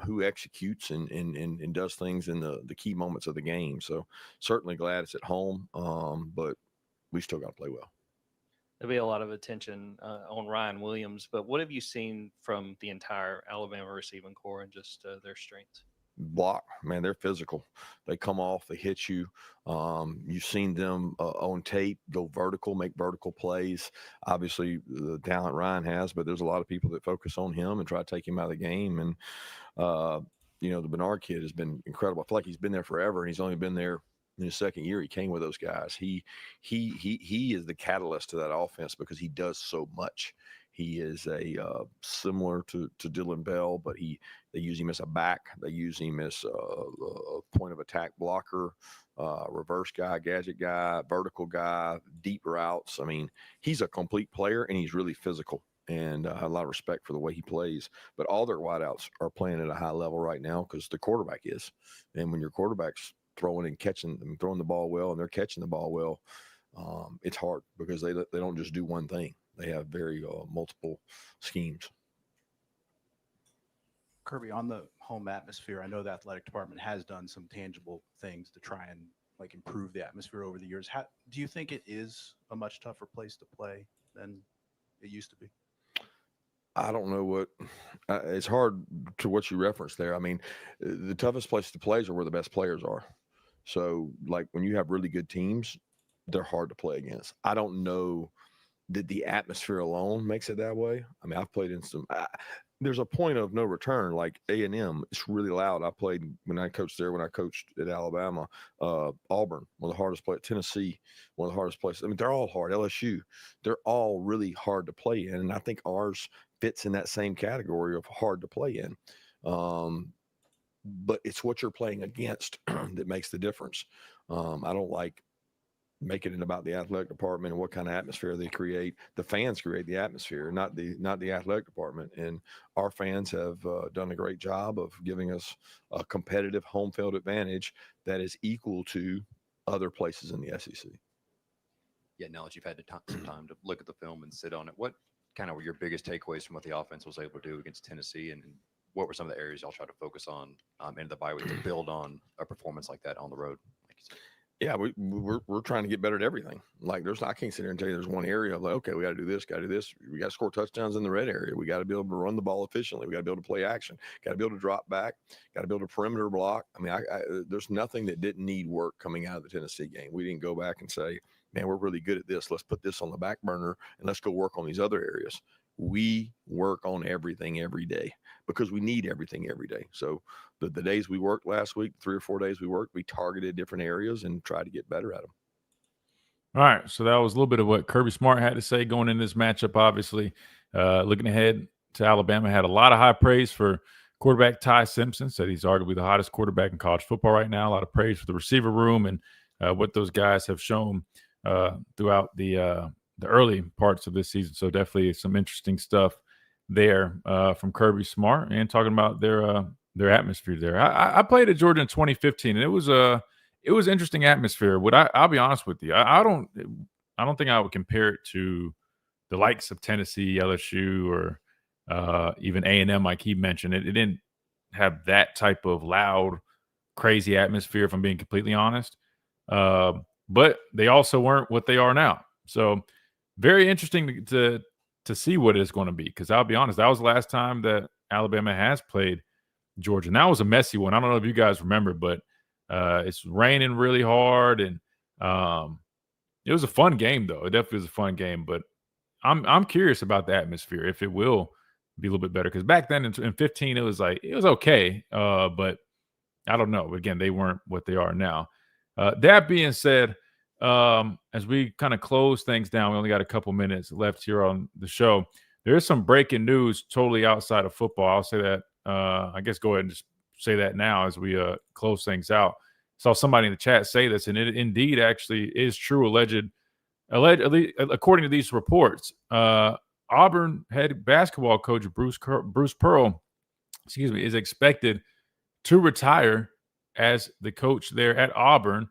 who executes and does things in the key moments of the game. So certainly glad it's at home, but we still got to play well. There'll be a lot of attention on Ryan Williams, but what have you seen from the entire Alabama receiving core and just their strengths? block, man, they're physical. They come off, they hit you. You've seen them on tape go vertical, make vertical plays. Obviously, the talent Ryan has, but there's a lot of people that focus on him and try to take him out of the game. And, the Bernard kid has been incredible. I feel like he's been there forever, and he's only been there in his second year. He came with those guys. He is the catalyst to that offense because he does so much. He is similar to Dylan Bell, but they use him as a back. They use him as a point of attack blocker, reverse guy, gadget guy, vertical guy, deep routes. I mean, he's a complete player, and he's really physical. And I have a lot of respect for the way he plays. But all their wideouts are playing at a high level right now because the quarterback is. And when your quarterback's throwing and catching and throwing the ball well, and they're catching the ball well, it's hard because they don't just do one thing. They have very multiple schemes. Kirby, on the home atmosphere, I know the athletic department has done some tangible things to try and improve the atmosphere over the years. How do you think it is a much tougher place to play than it used to be? I don't know what it's hard to what you referenced there. I mean, the toughest place to play is where the best players are. So, when you have really good teams, they're hard to play against. I don't know that the atmosphere alone makes it that way. I mean, I've played in some. There's a point of no return, like A&M. It's really loud. I played when I coached there. When I coached at Alabama, Auburn, one of the hardest places. Tennessee, one of the hardest places. I mean, they're all hard. LSU, they're all really hard to play in, and I think ours fits in that same category of hard to play in. But it's what you're playing against that makes the difference. I don't like making it about the athletic department and what kind of atmosphere they create. The fans create the atmosphere, not the athletic department. And our fans have done a great job of giving us a competitive home field advantage that is equal to other places in the SEC. Yeah, now that you've had some time to look at the film and sit on it, what kind of were your biggest takeaways from what the offense was able to do against Tennessee, and what were some of the areas y'all try to focus on into the bye week to build on a performance like that on the road? Like you said. Yeah, we're trying to get better at everything. I can't sit here and tell you there's one area of okay, we got to do this, got to do this. We got to score touchdowns in the red area. We got to be able to run the ball efficiently. We got to be able to play action. Got to be able to drop back. Got to be able to perimeter block. I mean, there's nothing that didn't need work coming out of the Tennessee game. We didn't go back and say, man, we're really good at this. Let's put this on the back burner and let's go work on these other areas. We work on everything every day because we need everything every day. So the days we worked last week, 3 or 4 days we worked, we targeted different areas and tried to get better at them. All right. So that was a little bit of what Kirby Smart had to say going in this matchup, obviously. Looking ahead to Alabama, had a lot of high praise for quarterback Ty Simpson. Said he's arguably the hottest quarterback in college football right now. A lot of praise for the receiver room and what those guys have shown throughout the early parts of this season. So definitely some interesting stuff there from Kirby Smart, and talking about their atmosphere there. I played at Georgia in 2015, and it was interesting atmosphere. I'll be honest with you, I don't think I would compare it to the likes of Tennessee, LSU, or even A&M, like he mentioned. It didn't have that type of loud, crazy atmosphere, if I'm being completely honest. But they also weren't what they are now. So very interesting to see what it's going to be, because I'll be honest, that was the last time that Alabama has played Georgia. And that was a messy one. I don't know if you guys remember, but it's raining really hard, and it was a fun game, though. It definitely was a fun game. But I'm curious about the atmosphere, if it will be a little bit better, because back then in 15 it was okay, but I don't know. Again, they weren't what they are now. That being said, as we kind of close things down, we only got a couple minutes left here on the show. There is some breaking news totally outside of football. I'll say that. I guess go ahead and just say that now as we close things out. Saw somebody in the chat say this, and it indeed actually is true. Allegedly, according to these reports, Auburn head basketball coach Bruce Pearl, is expected to retire as the coach there at Auburn,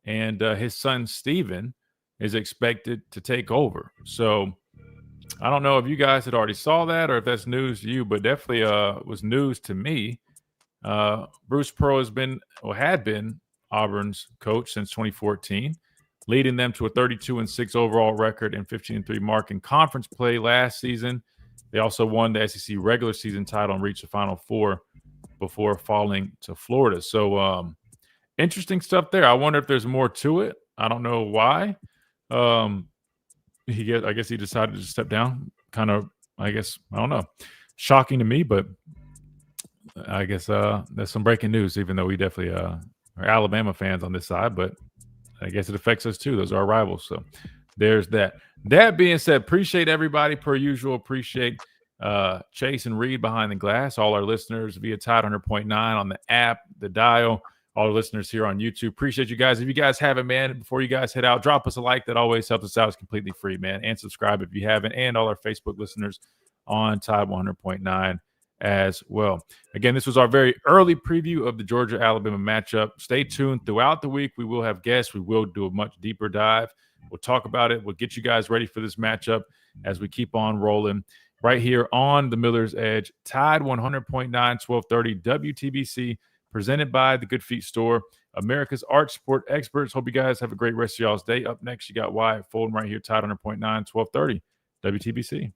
and his son Steven is expected to take over. So I don't know if you guys had already saw that or if that's news to you, but definitely was news to me. Bruce Pearl had been Auburn's coach since 2014, leading them to a 32-6 overall record and 15-3 mark in conference play last season. They also won the SEC regular season title and reached the Final Four before falling to Florida. So interesting stuff there. I wonder if there's more to it. I don't know why. I guess he decided to step down. Kind of, I don't know. Shocking to me, but I guess there's some breaking news, even though we definitely are Alabama fans on this side, but I guess it affects us too. Those are our rivals. So there's that. That being said, appreciate everybody per usual. Appreciate Chase and Reed behind the glass, all our listeners via Tide 100.9 on the app, the dial, all our listeners here on YouTube. Appreciate you guys. If you guys haven't, man, before you guys head out, drop us a like. That always helps us out. It's completely free, man. And subscribe if you haven't. And all our Facebook listeners on Tide 100.9 as well. Again, this was our very early preview of the Georgia-Alabama matchup. Stay tuned throughout the week. We will have guests. We will do a much deeper dive. We'll talk about it. We'll get you guys ready for this matchup as we keep on rolling right here on the Miller's Edge. Tide 100.9, 1230 WTBC, presented by the Good Feet Store, America's Arch Sport experts. Hope you guys have a great rest of y'all's day. Up next, you got Wyatt Fulton right here, Tide 100.9, 1230 WTBC.